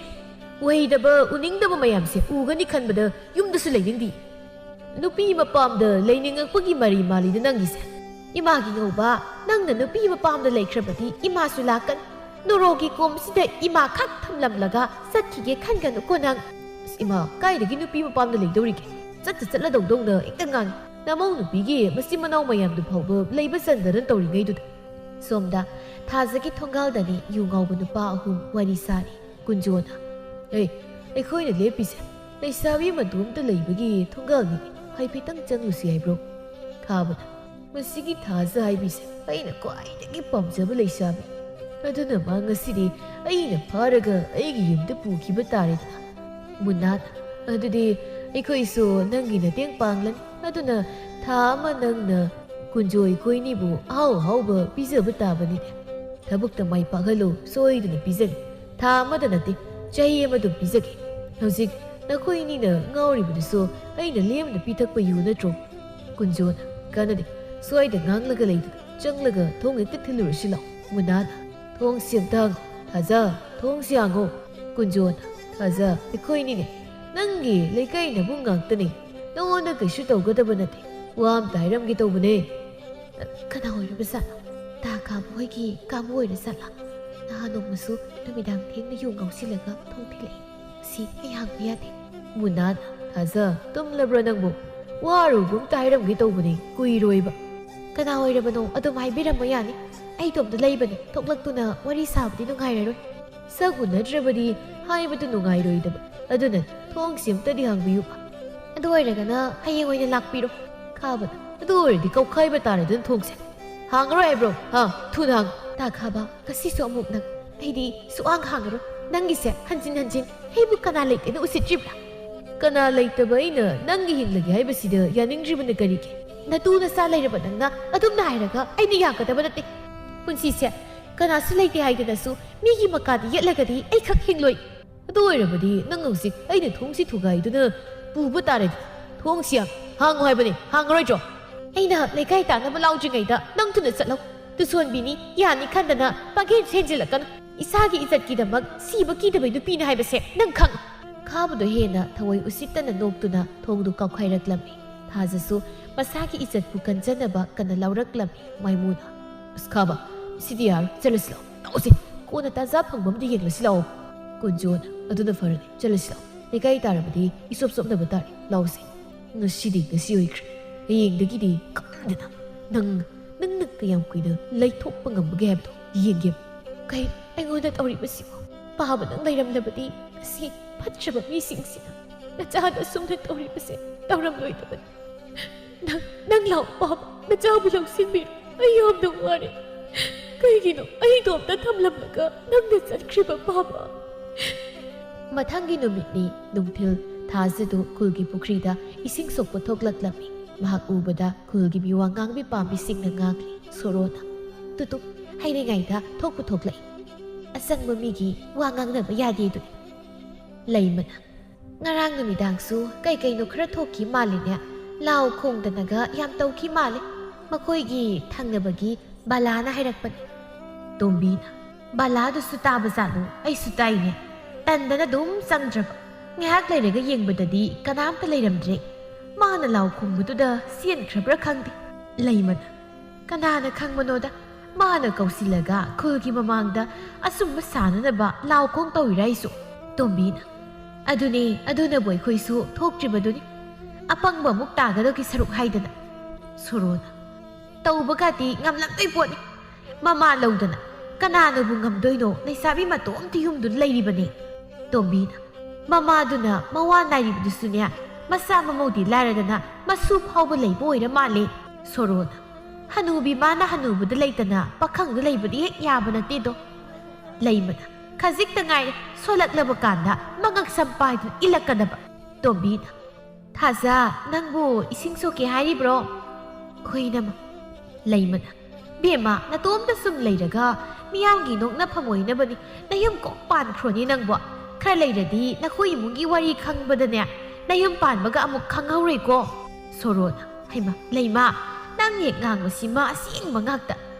wai da ba uning da ba mayam se u ga ni khan ba da yum da su lei ning di nupi ma pam da lei ning ak gi mari mali da nang gi se ima gi no ba nang na nupi ma pam da lei khrabati ima su la kan noro gi kom si da ima khat thamlam laga sat ki ge khan ga no ko nang ima kai da gi nupi ma pam da lei dori ge chat la dong dong da ik ta ngang na mong nupi gi masi manau mayam du phau ba lei ba san da ran tori ngai du somda thazagi thongal da ni yu ngau bu nupa ahum wari sari kunjona ai khoi na lepi se lei sabi ma dum ta lei ba gi thongal ni hai pi tang chang lu si ai bro khaba masi gi thaza ai bi se ai na ko ai da gi pom ja ba lei sabi aduna ma ngasi di ai na pharaga ai gi yum da pu ki ba tare da munat adudi ai khoi so nang gi na teng panglan aduna tha ma nang na kunjoi koi ni bu hau ba pizza ba ta ba ni thabuk ta mai pa galo soi da pizza tha ma da na ti chai ma du pizza ki hojik na khoi ni na ngauri bu so ai na lem na pi thak pa yu na tro kunjon kana de soi da ngang la ga lei chang la ga thong ai tit thilu shi lo munat thong siam tang thaza thong siang go kunjon thaza khoi ni ne nangi leikai na bungang tani no na ka shu taw ga da ba na ti wam dairam gi taw bune kana hoi ru sa ta ka boi gi ka boi ra sa la na no musu namidang theng na yu ngau si la ga thong thi le si ai hang ya de munat thaza tum la bra nang bu waru bum dairam gi taw bune kui roi ba kana hoi ra ba no adu mai bi ram ma ya ni ai tom da lei ba ni thoklak tu na wari sa ba di no ngai ra roi sa gu na dre ba di hai ba tu no ngai roi da ba adu na thong sim ta di hang bi yu ba adu oi ra ga na hayeng oi na lak pi ro khaba adu oi di kau khai ba ta re den thong se hang ro ai bro ha thu hang ta khaba ka si so muk nang ai di su ang hang ro nang gi se hanjin hei bu kana lei te na usit trip la kana lei ta ba ina nang gi hin la gi hai ba si da ya ning ri ba na kari ke na tu na sa lei ra ba nang na adum na hai ra ga ai ni ya ka ta ba na te pun si se kana su lei te hai da su mi gi ma ka di yet la ga di ai khak hing loi adu oi ra ba di nang ngau si ai na thong si thu gai du na pu ba ta re thong siam hang hai ba ni hang roi jo ai na lei kai ta na ba lau ji ngai da nang tu na sat lau tu suan bi ni ya ni khan da na pa ge chen ji la kan isa gi izat ki da mak si ba ki da bai du pi na hai ba se nang khang kha bu do he na thawai usit ta na nok tu na thong du kau khai rak lam tha ja su masa ki izat pu kan jana ba kan na lau rak lam mai mu na skaba CDR jelaslo tausi ko na ta za phang bam di yeng la silo kunjon adu na far jelaslo ne kai tar ba di isop sop na ba tar lau se no sidi ga si oi kr yeng de gi di ka nang ka yam kui da lai thok pa ngam ba ge ba yeng ge kai ai ngoi da tauri ba si pa ba nang lai ram la ba di si phat cha ba mi sing si na cha da sum na tauri ba se tauram loi da ba nang lau pa na cha bu lau sin bi ai yom do ware kai gi no ai dom da tham lam la ka nang de chat khri ba pa ba mathang gi no mi ni nung thil tha se do khul gi pukri da ising sok po thok lak lami mahak u bada khul gi bi wangang bi pam bi sing na ngak li sorona tu hai nei ngai da thok pu thok lai asang ma mi gi wangang na ba ya di du lai mana ngarang na mi dang su kai no khra thok ki ma le ne lao khong da na ga yam tau ki ma le ꯃꯈꯣꯏꯒꯤ ꯊꯪꯅꯕꯒꯤ ꯕꯥꯂꯥꯅ ꯍꯥꯏꯔꯛꯄꯅꯤ꯫ ꯇꯣꯝꯕꯤꯅ ꯕꯥꯂꯥꯗꯨꯁꯨ ꯇꯥꯕ ꯖꯥꯠꯂꯣ? ꯑꯩꯁꯨ ꯇꯥꯏꯅꯦ꯫ ꯇꯟꯗꯅ ꯑꯗꯨꯝ ꯆꯪꯗ꯭ꯔꯕ꯫ ꯉꯥꯏꯍꯥꯛ ꯂꯩꯔꯒ ꯌꯦꯡꯕꯗꯗꯤ ꯀꯅꯥꯝꯇ ꯂꯩꯔꯝꯗ꯭ꯔꯦ꯫ ꯃꯥꯅ ꯂꯥꯎ ꯈꯣꯡꯕꯗꯨꯗ ꯆꯦꯟꯈ꯭ꯔꯕ꯭ꯔꯥ ꯈꯪꯗꯦ꯫ ꯂꯩꯃꯅ ꯀꯅꯥꯅ ꯈꯪꯕꯅꯣꯗ, ꯃꯥꯅ ꯀꯧꯁꯤꯜꯂꯒ ꯈꯨꯜꯒꯤ ꯃꯃꯥꯡꯗ ꯑꯆꯨꯝꯕ ꯁꯥꯅꯅꯕ ꯂꯥꯎ ꯈꯣꯡ ꯇꯧꯔꯤꯔꯥ ꯑꯩꯁꯨ? ꯇꯣꯝꯕꯤꯅ ꯑꯗꯨꯅꯕꯨ ꯑꯩꯈꯣꯏꯁꯨ ꯊꯣꯛꯇ꯭ꯔꯤꯕꯗꯨꯅꯤ, ꯑꯄꯪꯕ ꯑꯃꯨꯛ ꯇꯥꯒꯗꯧꯒꯤ ꯁꯔꯨꯛ ꯍꯥꯏꯗꯅ꯫ ꯁꯣꯔꯣꯅ ꯇꯧꯕꯒꯗꯤ ꯉꯝꯂꯛꯇꯣꯏ ꯄꯣꯠꯅꯤ꯫ ꯃꯃꯥ ꯂꯧꯗꯅ ꯀꯅꯥꯅꯕꯨ ꯉꯝꯗꯣꯏꯅꯣ? ꯂꯩꯁꯥꯕꯤ ꯃꯇꯣꯝꯇ ꯌꯨꯝꯗꯨꯗ ꯂꯩꯔꯤꯕꯅꯤ꯫ ꯇꯣꯝꯕꯤꯅ ꯃꯃꯥꯗꯨꯅ ꯃꯋꯥ ꯅꯥꯏꯔꯤꯕꯗꯨꯁꯨꯅꯦ, ꯃꯆꯥ ꯃꯃꯧꯗꯤ ꯂꯥꯏꯔꯗꯅ ꯃꯁꯨ ꯐꯥꯎꯕ ꯂꯩꯕ ꯑꯣꯏꯔ ꯃꯥꯜꯂꯦ꯫ ꯁꯣꯔꯣꯅ ꯍꯅꯨꯕꯤ ꯃꯥꯅ ꯍꯅꯨꯕꯗ ꯂꯩꯇꯅ ꯄꯥꯈꯪꯗ ꯂꯩꯕꯗꯤ ꯍꯦꯛ ꯌꯥꯕ ꯅꯠꯇꯦꯗꯣ꯫ ꯂꯩꯃꯅ ꯈꯖꯤꯛꯇ ꯉꯥꯏꯔꯦ ꯁꯣꯜꯂꯛꯂꯕ ꯀꯥꯟꯗ ꯃꯉꯛ ꯁꯝ ꯄꯥꯏꯗꯨꯅ ꯏꯜꯂꯛꯀꯗꯕ꯫ ꯇꯣꯝꯕꯤꯅ ꯊꯥꯖ, ꯅꯪꯕꯨ ꯏꯁꯤꯡ ꯁꯣꯛꯀꯦ ꯍꯥꯏꯔꯤꯕ꯭ꯔꯣ? ꯍꯣꯏꯅꯃ꯫ ꯂꯩꯃꯅ ꯕꯦꯝꯃ, ꯅꯇꯣꯝꯇ ꯁꯨꯝ ꯂꯩꯔꯒ ꯃꯤꯌꯥꯝꯒꯤ ꯅꯣꯛꯅꯐꯝ ꯑꯣꯏꯅꯕꯅꯤ ꯅꯌꯨꯝ ꯀꯣꯛ ꯄꯥꯟꯈ꯭ꯔꯣꯅꯤ ꯅꯪꯕꯣ꯫ ꯈꯔ ꯂꯩꯔꯗꯤ ꯅꯈꯣꯏ ꯏꯃꯨꯡꯒꯤ ꯋꯥꯔꯤ ꯈꯪꯕꯗꯅꯦ ꯅꯌꯨꯝ ꯄꯥꯟꯕꯒ ꯑꯃꯨꯛ ꯈꯪꯍꯧꯔꯣꯏꯀꯣ꯫ ꯁꯣꯔꯣꯅ ꯍꯩꯃ ꯂꯩꯃ, ꯅꯪ ꯍꯦꯛ ꯉꯥꯡꯕꯁꯤꯃ ꯑꯁꯦꯡꯕ ꯉꯥꯛꯇ꯫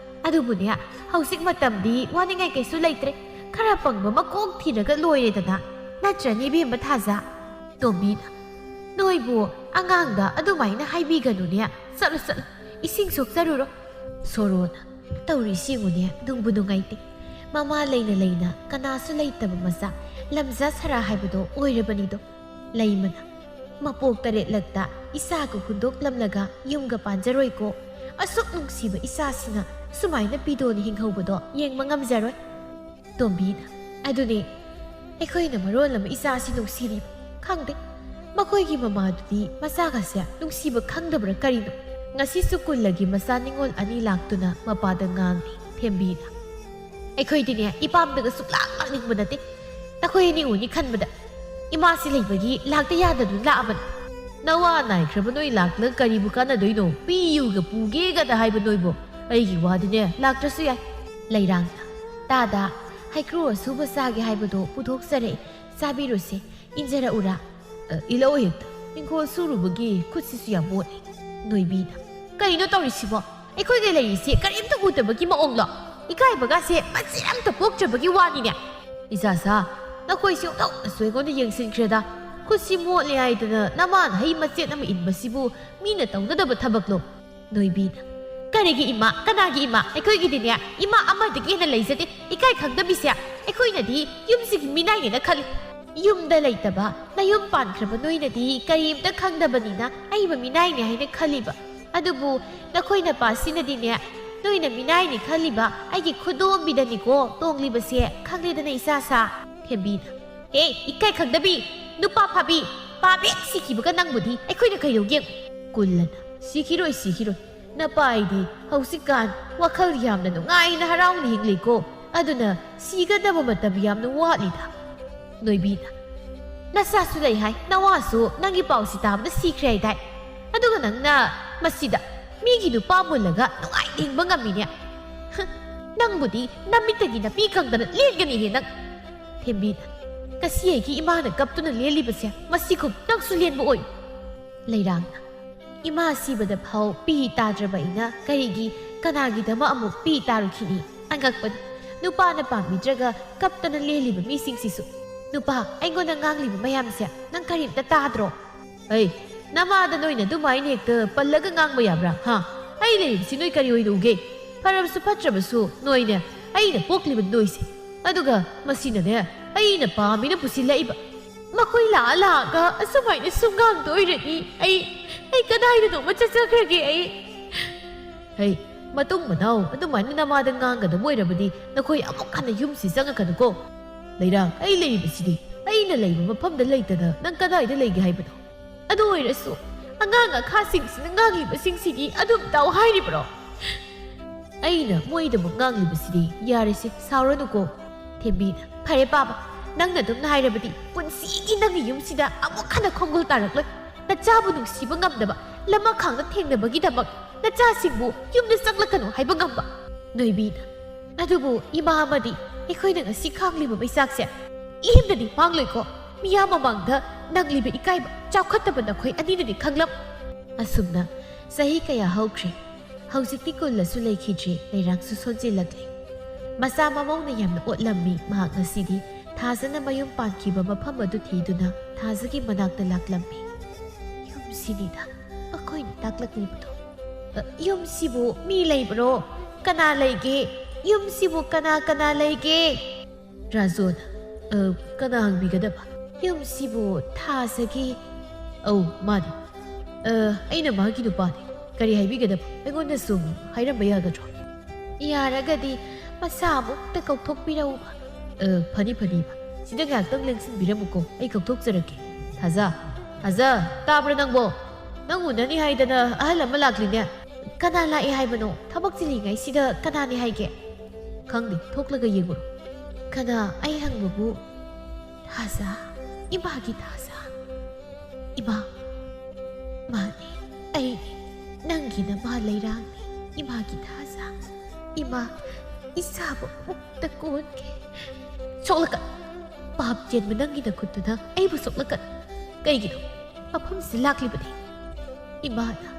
ꯑꯗꯨꯕꯨꯅꯦ ꯍꯧꯖꯤꯛ ꯃꯇꯝꯗꯤ ꯋꯥꯅꯤꯡꯉꯥꯏ ꯀꯩꯁꯨ ꯂꯩꯇ꯭ꯔꯦ꯫ ꯈꯔ ꯄꯪꯕ ꯃꯀꯣꯛ ꯊꯤꯔꯒ ꯂꯣꯏꯔꯦꯗꯅ, ꯅꯠꯇ꯭ꯔꯅꯤ ꯕꯦꯝꯃ ꯊꯥꯖ? ꯇꯣꯝꯕꯤꯅ ꯅꯣꯏꯕꯨ ꯑꯉꯥꯡꯗ ꯑꯗꯨꯃꯥꯏꯅ ꯍꯥꯏꯕꯤꯒꯅꯨꯅꯦ꯫ ꯆꯠꯂꯣ ꯆꯠꯂꯣ, ꯏꯁꯤꯡ ꯁꯣꯛꯆꯔꯨꯔꯣ꯫ ꯁꯣꯔꯣꯅ ꯇꯧꯔꯤꯁꯤ ꯌꯦꯡꯉꯨꯅꯦ, ꯅꯨꯡꯕꯨ ꯅꯨꯡꯉꯥꯏꯇꯦ꯫ ꯃꯃꯥ ꯂꯩꯅ ꯂꯩꯅ ꯀꯅꯥꯁꯨ ꯂꯩꯇꯕ ꯃꯆꯥ ꯂꯝꯖꯥ ꯁꯔꯥ ꯍꯥꯏꯕꯗꯣ ꯑꯣꯏꯔꯕꯅꯤꯗꯣ꯫ ꯂꯩꯃꯅ ꯃꯄꯣꯛ 8ꯂꯛꯇ ꯏꯆꯥꯒ ꯍꯨꯟꯗꯣꯛꯂꯝꯂꯒ ꯌꯨꯝꯒ ꯄꯥꯟꯖꯔꯣꯏꯀꯣ꯫ ꯑꯁꯨꯛ ꯅꯨꯡꯁꯤꯕ ꯏꯆꯥꯁꯤꯅ ꯁꯨꯃꯥꯏꯅ ꯄꯤꯗꯣꯅ ꯍꯤꯡꯍꯧꯕꯗꯣ ꯌꯦꯡꯕ ꯉꯝꯖꯔꯣꯏ꯫ ꯇꯣꯝꯕꯤꯅ ꯑꯗꯨꯅꯦ, ꯑꯩꯈꯣꯏꯅ ꯃꯔꯣꯜ ꯑꯃ ꯏꯆꯥꯁꯤ ꯅꯨꯡꯁꯤꯔꯤꯕ ꯈꯪꯗꯦ, ꯃꯈꯣꯏꯒꯤ ꯃꯃꯥꯗꯨꯗꯤ ꯃꯆꯥꯒꯁꯦ ꯅꯨꯡꯁꯤꯕ ꯈꯪꯗꯕ꯭ꯔꯥ ꯀꯔꯤꯅꯣ? ꯉꯁꯤꯁꯨ ꯀꯨꯜꯂꯒꯤ ꯃꯆꯥ ꯅꯤꯉꯣꯜ 2 ꯂꯥꯛꯇꯨꯅ ꯃꯄꯥꯗ ꯉꯥꯡꯉꯤ꯫ ꯊꯦꯝꯕꯤꯅ ꯑꯩꯈꯣꯏꯗꯤꯅꯦ ꯏꯄꯥꯝꯗꯒ ꯁꯨꯛꯂꯥꯛ ꯂꯥꯛꯅꯤꯡꯕ ꯅꯠꯇꯦ꯫ ꯅꯈꯣꯏ ꯑꯅꯤ ꯎꯅꯤ ꯈꯟꯕꯗ ꯏꯃꯥꯁꯤ ꯂꯩꯕꯒꯤ ꯂꯥꯛꯇ ꯌꯥꯗꯗꯨꯅ ꯂꯥꯛꯑꯕꯅꯤ꯫ ꯅꯋꯥ ꯅꯥꯏꯈ꯭ꯔꯕ ꯅꯣꯏ ꯂꯥꯛꯂꯒ ꯀꯔꯤꯕꯨ ꯀꯥꯟꯅꯗꯣꯏꯅꯣ? ꯄꯤꯌꯨꯒ ꯄꯨꯒꯦꯒꯗ ꯍꯥꯏꯕ ꯅꯣꯏꯕꯨ ꯑꯩꯒꯤ ꯋꯥꯗꯤꯅꯦ ꯂꯥꯛꯇ꯭ꯔꯁꯨ ꯌꯥꯏ꯫ ꯂꯩꯔꯥꯡꯅ ꯇꯥꯗ ꯍꯩꯀ꯭ꯔꯨ ꯑꯁꯨꯕ ꯆꯥꯒꯦ ꯍꯥꯏꯕꯗꯣ ꯄꯨꯊꯣꯛꯆꯔꯛꯏ, ꯆꯥꯕꯤꯔꯨꯁꯦ꯫ ꯏꯟꯖꯔꯛꯎꯔꯥ? ꯏꯂꯧ ꯍꯦꯛꯇ, ꯏꯪꯈꯣꯜ ꯁꯨꯔꯨꯕꯒꯤ ꯈꯨꯠꯁꯤꯁꯨ ꯌꯥꯝ ꯃꯣꯠꯂꯤ꯫ ꯅꯣꯏꯕꯤꯅ ꯀꯔꯤꯅꯣ ꯇꯧꯔꯤꯁꯤꯕꯣ? ꯑꯩꯈꯣꯏꯒ ꯂꯩꯔꯤꯁꯦ ꯀꯔꯤꯝꯇ ꯎꯗꯕꯒꯤ ꯃꯑꯣꯡꯂꯣ? ꯏꯀꯥꯏꯕꯒꯁꯦ ꯃꯆꯦꯠ ꯑꯝꯇ ꯄꯣꯛꯇ꯭ꯔꯕꯒꯤ ꯋꯥꯅꯤꯅꯦ꯫ ꯏꯆꯥꯁꯥ, ꯅꯈꯣꯏꯁꯤ ꯑꯣꯟꯊꯣꯛꯅꯁꯨ ꯑꯩꯉꯣꯟꯗ ꯌꯦꯡꯁꯤꯟꯈ꯭ꯔꯦꯗ꯫ ꯈꯨꯠꯁꯤ ꯃꯣꯠꯂꯦ ꯍꯥꯏꯗꯅ ꯅꯃꯥꯅ ꯍꯩ ꯃꯆꯦꯠ ꯑꯃ ꯏꯟꯕꯁꯤꯕꯨ ꯃꯤꯅ ꯇꯧꯅꯗꯕ ꯊꯕꯛꯂꯣ? ꯅꯣꯏꯕꯤꯅ ꯀꯔꯤꯒꯤ ꯏꯃꯥ? ꯀꯅꯥꯒꯤ ꯏꯃꯥ? ꯑꯩꯈꯣꯏꯒꯤꯗꯤꯅꯦ ꯏꯃꯥ ꯑꯃꯗꯒꯤ ꯍꯦꯟꯅ ꯂꯩꯖꯗꯦ꯫ ꯏꯀꯥꯏ ꯈꯪꯗꯕꯤꯁꯦ ꯑꯩꯈꯣꯏꯅꯗꯤ ꯌꯨꯝꯁꯤꯒꯤ ꯃꯤꯅꯥꯏꯅꯦꯅ ꯈꯜꯂꯤ꯫ ꯌꯨꯝꯗ ꯂꯩꯇꯕ ꯅꯌꯨꯝ ꯄꯥꯟꯈ꯭ꯔꯕ ꯅꯣꯏꯅꯗꯤ ꯀꯔꯤꯝꯇ ꯈꯪꯗꯕꯅꯤꯅ ꯑꯩꯕꯨ ꯃꯤꯅꯥꯏꯅꯦ ꯍꯥꯏꯅ ꯈꯜꯂꯤꯕ꯫ ꯑꯗꯨꯕꯨ ꯅꯈꯣꯏ ꯅꯄꯥꯁꯤꯅꯗꯤꯅꯦ ꯅꯣꯏꯅ ꯃꯤꯅꯥꯏꯅꯤ ꯈꯜꯂꯤꯕ ꯑꯩꯒꯤ ꯈꯨꯗꯣꯝꯕꯤꯗꯅꯤꯀꯣ ꯇꯣꯡꯂꯤꯕꯁꯦ, ꯈꯪꯂꯦꯗꯅ ꯏꯆꯥꯁꯥ꯫ ꯊꯦꯝꯕꯤꯅ ꯍꯦ ꯏꯀꯥꯏ ꯈꯪꯗꯕꯤ, ꯅꯨꯄꯥ ꯐꯥꯕꯤ, ꯄꯥꯕꯦꯛ ꯁꯤꯈꯤꯕꯒ ꯅꯪꯕꯨꯗꯤ ꯑꯩꯈꯣꯏꯅ ꯀꯩꯗꯧꯒꯦ? ꯀꯨꯜꯂꯅ ꯁꯤꯈꯤꯔꯣꯏ ꯁꯤꯈꯤꯔꯣꯏ, ꯅꯄꯥ ꯑꯩꯗꯤ ꯍꯧꯖꯤꯛꯀꯥꯟ ꯋꯥꯈꯜ ꯌꯥꯝꯅ ꯅꯨꯡꯉꯥꯏꯅ ꯍꯔꯥꯎꯅ ꯍꯤꯡꯂꯤꯀꯣ, ꯑꯗꯨꯅ ꯁꯤꯒꯗꯕ ꯃꯇꯝ ꯌꯥꯝꯅ ꯋꯥꯠꯂꯤꯗ꯫ ꯅꯣꯏꯕꯤꯅ ꯅꯆꯥꯁꯨ ꯂꯩ ꯍꯥꯏ, ꯅꯋꯥꯁꯨ ꯅꯪꯒꯤ ꯄꯥꯎꯁꯤ ꯇꯥꯕꯗ ꯁꯤꯈ꯭ꯔꯦ ꯍꯥꯏꯗꯥꯏ, ꯑꯗꯨꯒ ꯅꯪꯅ ꯃꯁꯤꯗ ꯃꯤꯒꯤ ꯅꯨꯄꯥ ꯃꯨꯜꯂꯒ ꯅꯨꯡꯉꯥꯏꯅ ꯍꯤꯡꯕ ꯉꯝꯃꯤꯅꯦ꯫ ꯅꯪꯕꯨꯗꯤ ꯅꯃꯤꯠꯇꯒꯤ ꯅꯄꯤ ꯈꯪꯗꯅ ꯂꯦꯟꯒꯅꯤꯍꯦ ꯅꯪ꯫ ꯊꯦꯝꯕꯤꯅ ꯉꯁꯤ ꯑꯩꯒꯤ ꯏꯃꯥꯅ ꯀꯞꯇꯨꯅ ꯂꯦꯜꯂꯤꯕꯁꯦ ꯃꯁꯤꯒꯨꯝ ꯅꯪꯁꯨ ꯂꯦꯟꯕ ꯑꯣꯏ꯫ ꯂꯩꯔꯥꯡꯅ ꯏꯃꯥ ꯁꯤꯕꯗ ꯐꯥꯎ ꯄꯤ ꯇꯥꯗ꯭ꯔꯕ ꯑꯩꯅ ꯀꯔꯤꯒꯤ ꯀꯅꯥꯒꯤꯗꯃꯛ ꯑꯃꯨꯛ ꯄꯤ ꯇꯥꯔꯨꯈꯤꯅꯤ? ꯑꯉꯛꯄꯅꯤ, ꯅꯨꯄꯥꯅ ꯄꯥꯝꯕꯤꯗ꯭ꯔꯒ ꯀꯞꯇꯅ ꯂꯦꯜꯂꯤꯕ ꯃꯤꯁꯤꯡꯁꯤꯁꯨ꯫ ꯅꯨꯄꯥ, ꯑꯩꯉꯣꯟꯗ ꯉꯥꯡꯂꯤꯕ ꯃꯌꯥꯝꯁꯦ ꯅꯪ ꯀꯔꯤꯝꯇ ꯇꯥꯗ꯭ꯔꯣ? ꯑꯩ ꯅꯃꯥꯗ ꯅꯣꯏꯅ ꯑꯗꯨꯃꯥꯏꯅ ꯍꯦꯛꯇ ꯄꯜꯂꯒ ꯉꯥꯡꯕ ꯌꯥꯕ꯭ꯔꯥ? ꯑꯩ ꯂꯩꯔꯤꯕꯁꯤ ꯅꯣꯏ ꯀꯔꯤ ꯑꯣꯏꯅ ꯎꯒꯦ? ꯐꯔꯕꯁꯨ ꯐꯠꯇ꯭ꯔꯕꯁꯨ ꯅꯣꯏꯅꯦ ꯑꯩꯅ ꯄꯣꯛꯂꯤꯕ ꯅꯣꯏꯁꯦ, ꯑꯗꯨꯒ ꯃꯁꯤꯅꯅꯦ ꯑꯩꯅ ꯄꯥꯝꯃꯤꯅ ꯄꯨꯁꯤꯜꯂꯛꯏꯕ꯫ ꯃꯈꯣꯏ ꯂꯥꯛꯑꯒ ꯑꯁꯨꯃꯥꯏꯅ ꯁꯨꯝ ꯉꯥꯡꯗꯣꯏꯔꯗꯤ ꯑꯩ ꯀꯗꯥꯏꯗꯅꯣꯃ ꯆꯠꯆꯈ꯭ꯔꯒꯦ ꯑꯩ ꯃꯇꯨꯡ ꯃꯅꯥꯎ ꯑꯗꯨꯃꯥꯏꯅ ꯅꯃꯥꯗ ꯉꯥꯡꯒꯗꯕ ꯑꯣꯏꯔꯕꯗꯤ ꯅꯈꯣꯏ ꯑꯃꯨꯛ ꯍꯟꯅ ꯌꯨꯝꯁꯤ ꯆꯪꯉꯛꯀꯅꯨꯀꯣ꯫ ꯂꯩꯔꯥꯡ, ꯑꯩ ꯂꯩꯔꯤꯕꯁꯤꯗꯤ ꯑꯩꯅ ꯂꯩꯕ ꯃꯐꯝꯗ ꯂꯩꯇꯅ ꯅꯪ ꯀꯗꯥꯏꯗ ꯂꯩꯒꯦ ꯍꯥꯏꯕꯅꯣ? ꯑꯗꯨ ꯑꯣꯏꯔꯁꯨ ꯑꯉꯥꯡ ꯑꯈꯥꯁꯤꯡꯁꯤꯅ ꯉꯥꯡꯂꯤꯕꯁꯤꯡꯁꯤꯗꯤ ꯑꯗꯨꯝ ꯇꯥꯎ ꯍꯥꯏꯔꯤꯕ꯭ꯔꯣ? ꯑꯩꯅ ꯃꯣꯏꯗꯃꯛ ꯉꯥꯡꯂꯤꯕꯁꯤꯗꯤ ꯌꯥꯔꯦꯁꯦ, ꯁꯥꯎꯔꯅꯨꯀꯣ꯫ ꯊꯦꯝꯕꯤꯅ ꯐꯔꯦ ꯄꯥꯕ, ꯅꯪꯅ ꯑꯗꯨꯝꯅ ꯍꯥꯏꯔꯕꯗꯤ ꯄꯨꯟꯁꯤꯒꯤ ꯅꯪꯒꯤ ꯌꯨꯝꯁꯤꯗ ꯑꯃꯨꯛ ꯍꯟꯅ ꯈꯣꯡꯒꯨꯜ ꯇꯥꯔꯛꯂꯣꯏ꯫ ꯅꯆꯥꯕꯨ ꯅꯨꯡꯁꯤꯕ ꯉꯝꯗꯕ ꯂꯃꯈꯥꯡꯗ ꯊꯦꯡꯅꯕꯒꯤꯗꯃꯛ ꯅꯆꯥꯁꯤꯡꯕꯨ ꯌꯨꯝꯗ ꯆꯪꯂꯛꯀꯅꯨ ꯍꯥꯏꯕ ꯉꯝꯕ꯫ ꯅꯣꯏꯕꯤꯅ ꯑꯗꯨꯕꯨ ꯏꯃꯥ ꯑꯃꯗꯤ ꯑꯩꯈꯣꯏꯅ ꯉꯁꯤ ꯈꯥꯡꯂꯤꯕ ꯃꯩꯆꯥꯛꯁꯦ ꯂꯦꯝꯅꯗꯤ ꯃꯥꯡꯂꯣꯏꯀꯣ꯫ ꯃꯤꯌꯥꯝ ꯃꯃꯥꯡꯗ ꯅꯪꯂꯤꯕ ꯏꯀꯥꯏꯕ ꯆꯥꯎꯈꯠꯇꯕ ꯅꯈꯣꯏ ꯑꯅꯤꯅꯗꯤ ꯈꯪꯂꯝ꯫ ꯑꯁꯨꯝꯅ ꯆꯍꯤ ꯀꯌꯥ ꯍꯧꯈ꯭ꯔꯦ꯫ ꯍꯧꯖꯤꯛꯇꯤ ꯀꯨꯜꯂꯁꯨ ꯂꯩꯈꯤꯗ꯭ꯔꯦ ꯂꯩꯔꯥꯡꯁꯨ ꯁꯣꯟꯖꯤꯜꯂꯛꯂꯦ ꯃꯆꯥ ꯃꯃꯧꯅ ꯌꯥꯝꯅ ꯑꯣꯠꯂꯝꯃꯤ ꯃꯍꯥꯛ ꯉꯁꯤꯗꯤ ꯊꯥꯖꯅ ꯃꯌꯨꯝ ꯄꯥꯟꯈꯤꯕ ꯃꯐꯝ ꯑꯗꯨ ꯊꯤꯗꯨꯅ ꯊꯥꯖꯒꯤ ꯃꯅꯥꯛꯇ ꯂꯥꯛꯂꯝꯃꯤ ꯌꯨꯝꯁꯤꯅꯤꯗ ꯑꯩꯈꯣꯏꯅ ꯇꯥꯛꯂꯛꯂꯤꯕꯗꯣ ꯌꯨꯝꯁꯤꯕꯨ ꯃꯤ ꯂꯩꯕ꯭ꯔꯣ ꯀꯅꯥ ꯂꯩꯒꯦ ꯌꯨꯝꯁꯤꯕꯨ ꯀꯅꯥ ꯂꯩꯒꯦ ꯔꯥꯖꯣꯅ ꯀꯅꯥ ꯍꯪꯕꯤꯒꯗꯕ ꯌꯨꯝꯁꯤꯕꯨ ꯊꯥꯖꯒꯤ ꯃꯥꯅꯤ ꯑꯩꯅ ꯃꯥꯒꯤ ꯅꯨꯄꯥꯅꯤ ꯀꯔꯤ ꯍꯥꯏꯕꯤꯒꯗꯕ ꯑꯩꯉꯣꯟꯗ ꯁꯨꯝ ꯍꯥꯏꯔꯝꯕ ꯌꯥꯒꯗ꯭ꯔꯣ ꯌꯥꯔꯒꯗꯤ ꯃꯁꯥ ꯑꯃꯨꯛꯇ ꯀꯧꯊꯣꯛꯄꯤꯔꯛꯎꯕ ꯐꯅꯤꯕ ꯁꯤꯗ ꯉꯥꯏꯍꯥꯛꯇꯪ ꯂꯦꯡꯁꯤꯟꯕꯤꯔꯝꯃꯨꯀꯣ ꯑꯩ ꯀꯧꯊꯣꯛꯆꯔꯛꯀꯦ ꯊꯥꯖ ꯇꯥꯕ꯭ꯔꯥ ꯅꯪꯕꯣ ꯅꯪ ꯎꯅꯅꯤ ꯍꯥꯏꯗꯅ ꯑꯍꯜ ꯑꯃ ꯂꯥꯛꯂꯤꯅꯦ ꯀꯅꯥ ꯂꯥꯛꯑꯦ ꯍꯥꯏꯕꯅꯣ ꯊꯕꯛ ꯆꯤꯜꯂꯤꯉꯩꯁꯤꯗ ꯀꯅꯥꯅꯤ ꯍꯥꯏꯒꯦ ꯈꯪꯗꯦ ꯊꯣꯛꯂꯒ ꯌꯦꯡꯉꯨꯔꯣ ꯀꯅꯥ ꯑꯩ ꯍꯪꯕꯕꯨ ꯊꯥꯖ 이마기 다사 이마 마니 ꯑꯩꯅꯤ ꯅꯪꯒꯤꯅ ꯃꯥ ꯂꯩꯔꯥꯡꯅꯤ 이마기 다사 이마 이사ꯕ ꯃꯨꯛꯇ ꯀꯣꯟꯒꯦ ꯁꯣꯛꯂꯛꯀ ꯄꯥꯞ ꯆꯦꯟꯕ ꯅꯪꯒꯤ ꯅꯈꯨꯠꯇꯨꯅ ꯑꯩꯕꯨ ꯁꯣꯛꯂꯛꯀ ꯀꯩꯒꯤꯅꯣ ꯃꯐꯝꯁꯤ ꯂꯥꯛꯂꯤꯕꯅꯤ 이마나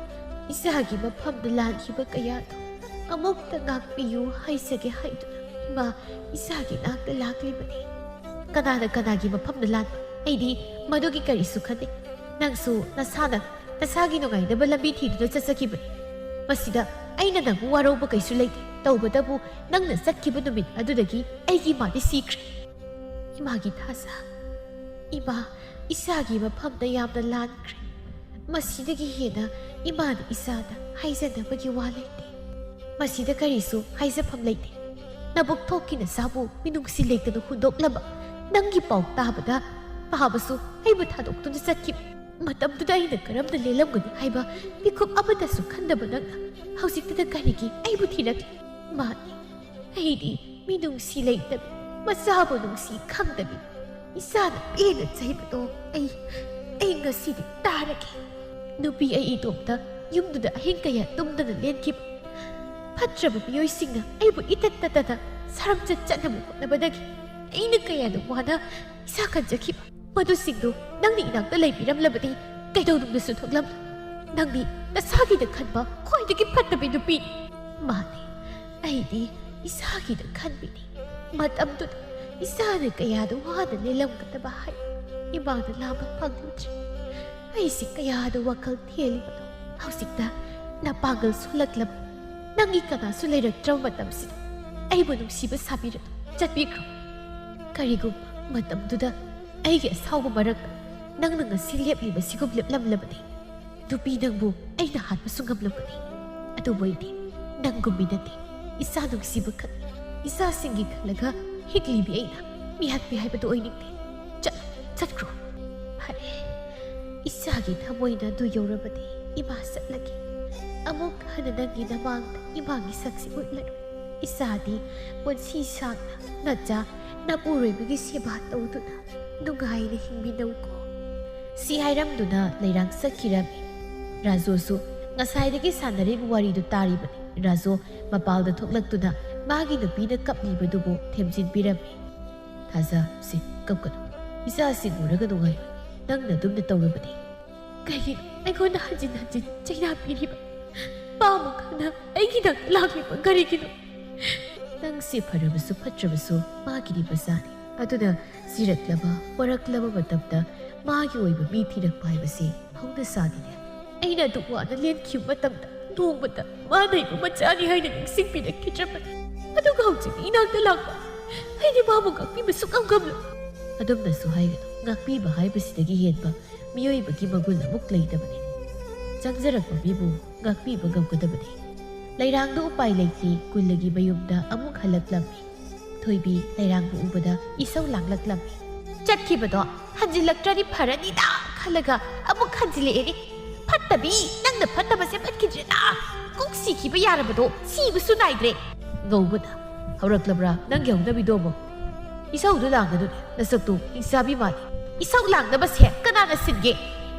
이사ꯒꯤ ꯃꯐꯝꯗ ꯂꯥꯟꯈꯤꯕ ꯀꯌꯥꯗꯣ ꯑꯃꯨꯛꯇ ꯉꯥꯛꯄꯤꯌꯨ ꯍꯥꯏꯖꯒꯦ ꯍꯥꯏꯗꯨꯅ 이마 이사ꯒꯤ ꯅꯥꯛꯇ ꯂꯥꯛꯂꯤꯕꯅꯤ ꯀꯅꯥꯅ ꯀꯅꯥꯒꯤ ꯃꯐꯝꯗ ꯂꯥꯟꯕ ꯑꯩꯗꯤ ꯃꯗꯨꯒꯤ ꯀꯔꯤꯁꯨ ꯈꯟꯗꯦ ꯅꯪꯁꯨ ꯅꯁꯥꯒꯤ ꯅꯨꯡꯉꯥꯏꯅꯕ ꯂꯝꯕꯤ ꯊꯤꯗꯨꯅ ꯆꯠꯆꯈꯤꯕꯅꯤ ꯃꯁꯤꯗ ꯑꯩꯅ ꯅꯪꯕꯨ ꯋꯥꯔꯧꯕ ꯀꯩꯁꯨ ꯂꯩꯇꯦ ꯇꯧꯕꯇꯕꯨ ꯅꯪꯅ ꯆꯠꯈꯤꯕ ꯅꯨꯃꯤꯠ ꯑꯗꯨꯗꯒꯤ ꯑꯩꯒꯤ ꯏꯃꯥꯗꯤ ꯁꯤꯈ꯭ꯔꯦ 이마기 다사 이마 이사ꯒꯤ ꯃꯐꯝꯗ ꯌꯥꯝꯅ ꯂꯥꯟꯈ꯭ꯔꯦ ꯃꯁꯤꯗꯒꯤ ꯍꯦꯟꯅ 이마ꯅ 이사ꯗ ꯍꯥꯏꯖꯅꯕꯒꯤ ꯋꯥ ꯂꯩꯇꯦ ꯃꯁꯤꯗ ꯀꯔꯤꯁꯨ ꯍꯥꯏꯖꯐꯝ ꯂꯩꯇꯦ ꯅꯕꯨꯛ ꯊꯣꯛꯀꯤ ꯅꯁꯥꯕꯨ ꯃꯤꯅꯨꯡꯁꯤ ꯂꯩꯇꯅ ꯍꯨꯟꯗꯣꯛꯂꯕ ꯅꯪꯒꯤ ꯄꯥꯎ ꯇꯥꯕꯗ ꯄꯥꯕꯁꯨ ꯑꯩꯕꯨ ꯊꯥꯗꯣꯛꯇꯨꯅ ꯆꯠꯈꯤꯕ ꯃꯇꯝꯗꯨꯗ ꯑꯩꯅ ꯀꯔꯝꯅ ꯂꯦꯜꯂꯝꯒꯅꯤ ꯍꯥꯏꯕ ꯃꯤꯀꯨꯞ ꯑꯃꯇꯁꯨ ꯈꯟꯗꯕ ꯅꯪꯅ ꯍꯧꯖꯤꯛꯇꯗ ꯀꯔꯤꯒꯤ ꯑꯩꯕꯨ ꯊꯤꯔꯛꯂꯤ ꯃꯥꯅꯤ ꯑꯩꯗꯤ ꯃꯤꯅꯨꯡꯁꯤ ꯂꯩꯇꯕꯤ ꯃꯆꯥꯕꯨ ꯅꯨꯡꯁꯤ ꯈꯪꯗꯕꯤ ꯏꯁꯥꯅ ꯄꯦꯟꯅ ꯆꯩꯕꯗꯣ ꯑꯩ ꯉꯁꯤꯗꯤ ꯇꯥꯔꯒꯦ ꯅꯨꯄꯤ ꯑꯩ ꯏꯇꯣꯝꯇ ꯌꯨꯝꯗꯨꯗ ꯑꯍꯤꯡ ꯀꯌꯥ ꯇꯨꯝꯗꯅ ꯂꯦꯟꯈꯤꯕ ꯐꯠꯇ꯭ꯔꯕ ꯃꯤꯑꯣꯏꯁꯤꯡꯅ ꯑꯩꯕꯨ ꯏꯇꯠ ꯇꯠꯇꯅ ꯁꯔꯝꯆꯠ ꯆꯠꯅꯕ ꯍꯣꯠꯅꯕꯗꯒꯤ ꯑꯩꯅ ꯀꯌꯥꯗ ꯋꯥꯅ ꯏꯁꯥ ꯀꯟꯖꯈꯤꯕ ꯃꯗꯨꯁꯤꯡꯗꯨ ꯅꯪꯅ ꯏꯅꯥꯛꯇ ꯂꯩꯕꯤꯔꯝꯂꯕꯗꯤ ꯀꯩꯗꯧꯅꯨꯡꯗꯁꯨ ꯊꯣꯛꯂꯝꯂꯣꯏ ꯅꯪꯗꯤ ꯅꯁꯥꯒꯤꯗ ꯈꯟꯕ ꯈ꯭ꯋꯥꯏꯗꯒꯤ ꯐꯠꯇꯕ ꯅꯨꯄꯤꯅꯤ ꯃꯥꯅꯤ ꯑꯩꯗꯤ ꯏꯁꯥꯒꯤꯗ ꯈꯟꯕꯤꯅꯤ ꯃꯇꯝꯗꯨꯗ ꯏꯁꯥꯅ ꯀꯌꯥꯗ ꯋꯥꯅ ꯂꯦꯜꯂꯝꯒꯗꯕ ꯍꯥꯏ ꯏꯃꯥꯅ ꯂꯥꯝꯕ ꯐꯪꯂꯨꯗ꯭ꯔꯦ ꯑꯩꯁꯤ ꯀꯌꯥꯗ ꯋꯥꯈꯜ ꯊꯦꯜꯂꯤꯕꯅꯣ ꯍꯧꯖꯤꯛꯇ ꯅꯄꯥꯡꯒꯜ ꯁꯣꯜꯂꯛꯂꯕ ꯅꯪꯒꯤ ꯀꯅꯥꯁꯨ ꯂꯩꯔꯛꯇ꯭ꯔꯕ ꯃꯇꯝꯁꯤꯗ ꯑꯩꯕꯨ ꯅꯨꯡꯁꯤꯕ ꯁꯥꯕꯤꯔꯗꯨ ꯆꯠꯄꯤꯈ꯭ꯔꯣ ꯀꯔꯤꯒꯨꯝꯕ ꯃꯇꯝꯗꯨꯗ ꯑꯩꯒꯤ ꯑꯁꯥꯎꯕ ꯃꯔꯛꯇ ꯅꯪꯅ ꯉꯁꯤ ꯂꯦꯞꯂꯤꯕꯁꯤꯒꯨꯝ ꯂꯦꯞꯂꯝꯂꯕꯗꯤ ꯅꯨꯄꯤ ꯅꯪꯕꯨ ꯑꯩꯅ ꯍꯥꯠꯄꯁꯨ ꯉꯝꯂꯝꯒꯅꯤ ꯑꯗꯨꯕꯨ ꯑꯩꯗꯤ ꯅꯪꯒꯨꯝꯕꯤ ꯅꯠꯇꯦ ꯏꯆꯥ ꯅꯨꯡꯁꯤꯕ ꯈꯛ ꯏꯆꯥꯁꯤꯡꯒꯤ ꯈꯜꯂꯒ ꯍꯤꯛꯂꯤꯕꯤ ꯑꯩꯅ ꯃꯤꯍꯠꯄꯤ ꯍꯥꯏꯕꯗꯨ ꯑꯣꯏꯅꯤꯡꯗꯦ ꯆꯠꯈ꯭ꯔꯣ ꯐꯔꯦ ꯏꯆꯥꯒꯤ ꯊꯃꯣꯏꯅ ꯑꯗꯨ ꯌꯧꯔꯕꯗꯤ ꯏꯃꯥ ꯆꯠꯂꯒꯦ ꯑꯃꯨꯛ ꯍꯟꯅ ꯅꯪꯒꯤ ꯅꯃꯥꯡꯗ ꯏꯃꯥꯒꯤ ꯁꯛꯁꯤ ꯎꯠꯂꯅꯨ ꯏꯆꯥꯗꯤ ꯄꯨꯟꯁꯤ ꯁꯥꯡꯅ ꯅꯆꯥ ꯅꯄꯨꯔꯣꯏꯕꯒꯤ ꯁꯦꯕꯥ ꯇꯧꯗꯨꯅ ꯅꯨꯡꯉꯥꯏꯅ ꯍꯤꯡꯃꯤꯟꯅꯧꯀꯣ ꯁꯤ ꯍꯥꯏꯔꯝꯗꯨꯅ ꯂꯩꯔꯥꯡ ꯆꯠꯈꯤꯔꯝꯃꯤ ꯔꯥꯖꯣꯁꯨ ꯉꯁꯥꯏꯗꯒꯤ ꯁꯥꯟꯅꯔꯤꯕ ꯋꯥꯔꯤꯗꯨ ꯇꯥꯔꯤꯕꯅꯤ ꯔꯥꯖꯣ ꯃꯄꯥꯜꯗ ꯊꯣꯛꯂꯛꯇꯨꯅ ꯃꯥꯒꯤ ꯅꯨꯄꯤꯅ ꯀꯞꯂꯤꯕꯗꯨꯕꯨ ꯊꯦꯝꯖꯤꯟꯕꯤꯔꯝꯃꯤ ꯊꯥꯖ ꯁꯤ ꯀꯞꯀꯅꯨ ꯏꯆꯥꯁꯤꯡ ꯎꯔꯒ ꯅꯨꯡꯉꯥꯏꯔꯣꯏ ꯅꯪꯅ ꯑꯗꯨꯝꯅ ꯇꯧꯔꯕꯗꯤ ꯀꯩꯒꯤꯅꯣ ꯑꯩꯉꯣꯟꯗ ꯍꯟꯖꯤꯟ ꯆꯩꯅꯥꯕꯤꯔꯤꯕ ꯄꯥꯃꯈꯪꯅ ꯑꯩꯒꯤꯗꯃꯛ ꯂꯥꯛꯂꯤꯕ ꯀꯔꯤꯒꯤꯅꯣ ꯅꯪꯁꯤ ꯐꯔꯕꯁꯨ ꯐꯠꯇ꯭ꯔꯕꯁꯨ ꯃꯥꯒꯤꯗꯤ ꯃꯆꯥꯅꯤ ꯑꯗꯨꯅ ꯁꯤꯔꯛꯂꯕ ꯄꯣꯔꯛꯂꯕ ꯃꯇꯝꯗ ꯃꯥꯒꯤ ꯑꯣꯏꯕ ꯃꯤ ꯊꯤꯔꯛꯄ ꯍꯥꯏꯕꯁꯤ ꯍꯧꯅꯁꯥꯅꯤꯅꯦ ꯑꯩꯅ ꯑꯗꯨꯛ ꯋꯥꯅ ꯂꯦꯟꯈꯤꯕ ꯃꯇꯝꯗ ꯅꯣꯡꯃꯇ ꯃꯥꯅ ꯑꯩꯕꯨ ꯃꯆꯥꯅꯤ ꯍꯥꯏꯅ ꯅꯤꯡꯁꯤꯡꯕꯤꯔꯛꯈꯤꯗ꯭ꯔꯕꯅꯤ ꯑꯗꯨꯒ ꯍꯧꯖꯤꯛ ꯏꯅꯥꯛꯇ ꯂꯥꯛꯄ ꯑꯩꯗꯤ ꯃꯥꯕꯨ ꯉꯥꯛꯄꯤꯕ ꯁꯨꯛꯉꯝ ꯉꯝꯂꯣꯏ ꯑꯗꯨꯝꯅꯁꯨ ꯍꯥꯏꯒꯅꯨ ꯉꯥꯛꯄꯤꯕ ꯍꯥꯏꯕꯁꯤꯗꯒꯤ ꯍꯦꯟꯕ ꯃꯤꯑꯣꯏꯕꯒꯤ ꯃꯒꯨꯟ ꯑꯃꯨꯛ ꯂꯩꯇꯕꯅꯤ ꯆꯪꯖꯔꯛꯄ ꯃꯤꯕꯨ ꯉꯥꯛꯄꯤꯕ ꯉꯝꯒꯗꯕꯅꯤ ꯂꯩꯔꯥꯡꯗ ꯎꯄꯥꯏ ꯂꯩꯇꯦ ꯀꯨꯜꯂꯒꯤ ꯃꯌꯨꯝꯗ ꯑꯃꯨꯛ ꯍꯜꯂꯛꯂꯝꯃꯤ ꯊꯣꯏꯕꯤ ꯂꯩꯔꯥꯡꯕꯨ ꯎꯕꯗ ꯏꯁꯧ ꯂꯥꯡꯂꯛꯂꯝꯃꯤ ꯆꯠꯈꯤꯕꯗꯣ ꯍꯟꯖꯤꯜꯂꯛꯇ꯭ꯔꯗꯤ ꯐꯔꯅꯤꯗ ꯈꯜꯂꯒ ꯑꯃꯨꯛ ꯍꯟꯖꯤꯜꯂꯛꯑꯦꯅꯤ ꯐꯠꯇꯕꯤ ꯅꯪꯅ ꯐꯠꯇꯕꯁꯦ ꯐꯠꯈꯤꯗ꯭ꯔꯦꯗ ꯀꯣꯛ ꯁꯤꯈꯤꯕ ꯌꯥꯔꯕꯗꯣ ꯁꯤꯕꯁꯨ ꯅꯥꯏꯗ꯭ꯔꯦ ꯉꯧꯕꯗ ꯍꯧꯔꯛꯂꯕ꯭ꯔꯥ ꯅꯪꯒꯤ ꯍꯧꯅꯕꯤꯗꯣ ꯑꯃꯨꯛ ꯏꯁꯧꯗꯨ ꯂꯥꯡꯒꯗꯨꯅꯦ ꯅꯁꯛꯇꯨ ꯍꯤꯡꯆꯥꯕꯤ ꯃꯥꯜꯂꯤ ꯏꯁꯧ ꯂꯥꯡꯅꯕꯁꯦ ꯀꯅꯥꯅ ꯁꯤꯟꯒꯦ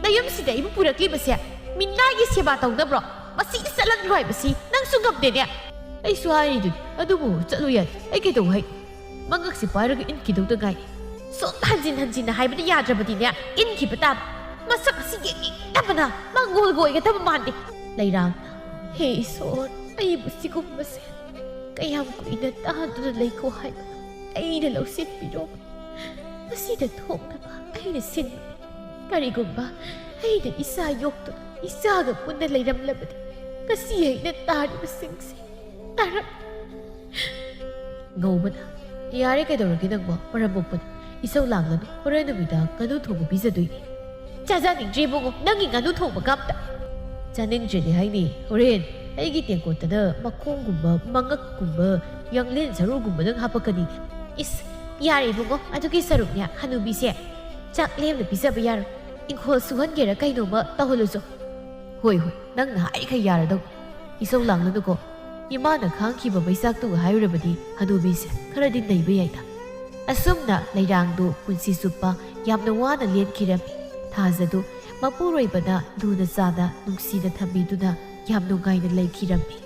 ꯅꯌꯨꯝꯁꯤꯗ ꯑꯩꯕꯨ ꯄꯨꯔꯛꯂꯤꯕꯁꯦ ꯃꯤꯅꯥꯏꯒꯤ ꯁꯦꯕꯥ ꯇꯧꯅꯕ꯭ꯔꯣ ꯃꯁꯤꯒꯤ ꯆꯠꯂꯟꯈ꯭ꯔꯣ ꯍꯥꯏꯕꯁꯤ ꯅꯪꯁꯨ ꯉꯝꯗꯦꯅꯦ ꯑꯩꯁꯨ ꯍꯥꯏꯔꯤꯗꯨꯅꯤ ꯑꯗꯨꯕꯨ ꯆꯠꯂꯨ ꯌꯥꯏ ꯑꯩ ꯀꯩꯗꯧ ꯍꯥꯏ ꯃꯉꯛꯁꯤ ꯄꯥꯏꯔꯒ ꯏꯟꯈꯤꯗꯧꯗ ꯉꯥꯏ ꯁꯨꯝ ꯍꯟꯖꯤꯟꯅ ꯍꯥꯏꯕꯗ ꯌꯥꯗ꯭ꯔꯕꯗꯤꯅꯦ ꯏꯟꯈꯤꯕ ꯇꯥꯕ ꯃꯁꯛ ꯑꯁꯤ ꯌꯦꯡꯅꯤꯡꯗꯕꯅ ꯃꯪꯒꯣꯜꯒ ꯑꯣꯏꯒꯗꯕ ꯃꯥꯟꯗꯦ ꯂꯩꯔꯥꯡꯅ ꯍꯦ ꯏꯁꯣꯔ ꯑꯩꯕꯨ ꯁꯤꯒꯨꯝꯕꯁꯦ ꯀꯌꯥꯝ ꯀꯨꯏꯅ ꯇꯥꯗꯨꯅ ꯂꯩꯈꯣ ꯍꯥꯏꯕ ꯑꯩꯅ ꯂꯧꯁꯤꯟꯕꯤꯔꯣꯕ ꯃꯁꯤꯗ ꯊꯣꯛꯅꯕ ꯑꯩꯅ ꯁꯤꯟꯕꯅꯤ ꯀꯔꯤꯒꯨꯝꯕ ꯑꯩꯅ ꯏꯆꯥ ꯌꯣꯛꯇꯨꯅ ꯏꯆꯥꯒ ꯄꯨꯟꯅ ꯂꯩꯔꯝꯂꯕꯗꯤ ꯉꯁꯤ ꯑꯩꯅ ꯇꯥꯔꯤꯕꯁꯤꯡꯁꯦ ꯇꯥꯔꯛ ꯉꯧꯕꯅ ꯌꯥꯔꯦ ꯀꯩꯗꯧꯔꯒꯦ ꯅꯪꯕꯣ ꯃꯔꯝ ꯃꯣꯛꯄꯅꯤ ꯏꯁꯧ ꯂꯥꯡꯒꯅꯨ ꯍꯣꯔꯦꯟ ꯅꯨꯃꯤꯗꯥꯡ ꯉꯥꯅꯨ ꯊꯣꯡꯕ ꯄꯤꯖꯗꯣꯏꯅꯤ ꯆꯥꯖꯅꯤꯡꯗ꯭ꯔꯦ ꯏꯕꯨꯡꯉꯣ ꯅꯪꯒꯤ ꯉꯥꯅꯨ ꯊꯣꯡꯕꯒ ꯑꯝꯇ ꯆꯥꯅꯤꯡꯗ꯭ꯔꯦꯗꯤ ꯍꯥꯏꯅꯤ ꯍꯣꯔꯦꯟ ꯑꯩꯒꯤ ꯇꯦꯡꯀꯣꯠꯇꯅ ꯃꯈꯣꯡꯒꯨꯝꯕ ꯃꯉꯛꯀꯨꯝꯕ ꯌꯥꯡꯂꯦꯟ ꯁꯔꯨꯒꯨꯝꯕꯗꯪ ꯍꯥꯞꯄꯛꯀꯅꯤꯅꯦ ꯏꯁ ꯌꯥꯔꯦ ꯏꯕꯨꯡꯉꯣ ꯑꯗꯨꯒꯤ ꯁꯔꯨꯛꯅꯦ ꯍꯅꯨꯕꯤꯁꯦ ꯆꯥꯛ ꯂꯦꯝꯅ ꯄꯤꯖꯕ ꯌꯥꯔꯣꯏ ꯏꯪꯈꯣꯜ ꯁꯨꯍꯟꯒꯦꯔꯥ ꯀꯩꯅꯣꯝꯃ ꯇꯧꯍꯜꯂꯨꯁꯨ ꯍꯣꯏ ꯍꯣꯏ ꯅꯪꯅ ꯍꯥꯏꯈꯩ ꯌꯥꯔꯗꯧ ꯏꯁꯧ ꯂꯥꯡꯂꯅꯨꯀꯣ ꯏꯃꯥꯅ ꯈꯥꯡꯈꯤꯕ ꯃꯩꯆꯥꯛꯇꯨꯒ ꯍꯥꯏꯔꯨꯔꯕꯗꯤ ꯍꯅꯨꯕꯤꯁꯦ ꯈꯔꯗꯤ ꯅꯩꯕ ꯌꯥꯏꯗ ꯑꯁꯨꯝꯅ ꯂꯩꯔꯥꯡꯗꯨ ꯄꯨꯟꯁꯤ ꯆꯨꯞꯄ ꯌꯥꯝꯅ ꯋꯥꯅ ꯂꯦꯟꯈꯤꯔꯝꯃꯤ ꯊꯥꯖꯗꯨ ꯃꯄꯨꯔꯣꯏꯕꯅ ꯂꯨꯅ ꯆꯥꯅ ꯅꯨꯡꯁꯤꯅ ꯊꯝꯕꯤꯗꯨꯅ ꯌꯥꯝ ꯅꯨꯡꯉꯥꯏꯅ ꯂꯩꯈꯤꯔꯝꯃꯤ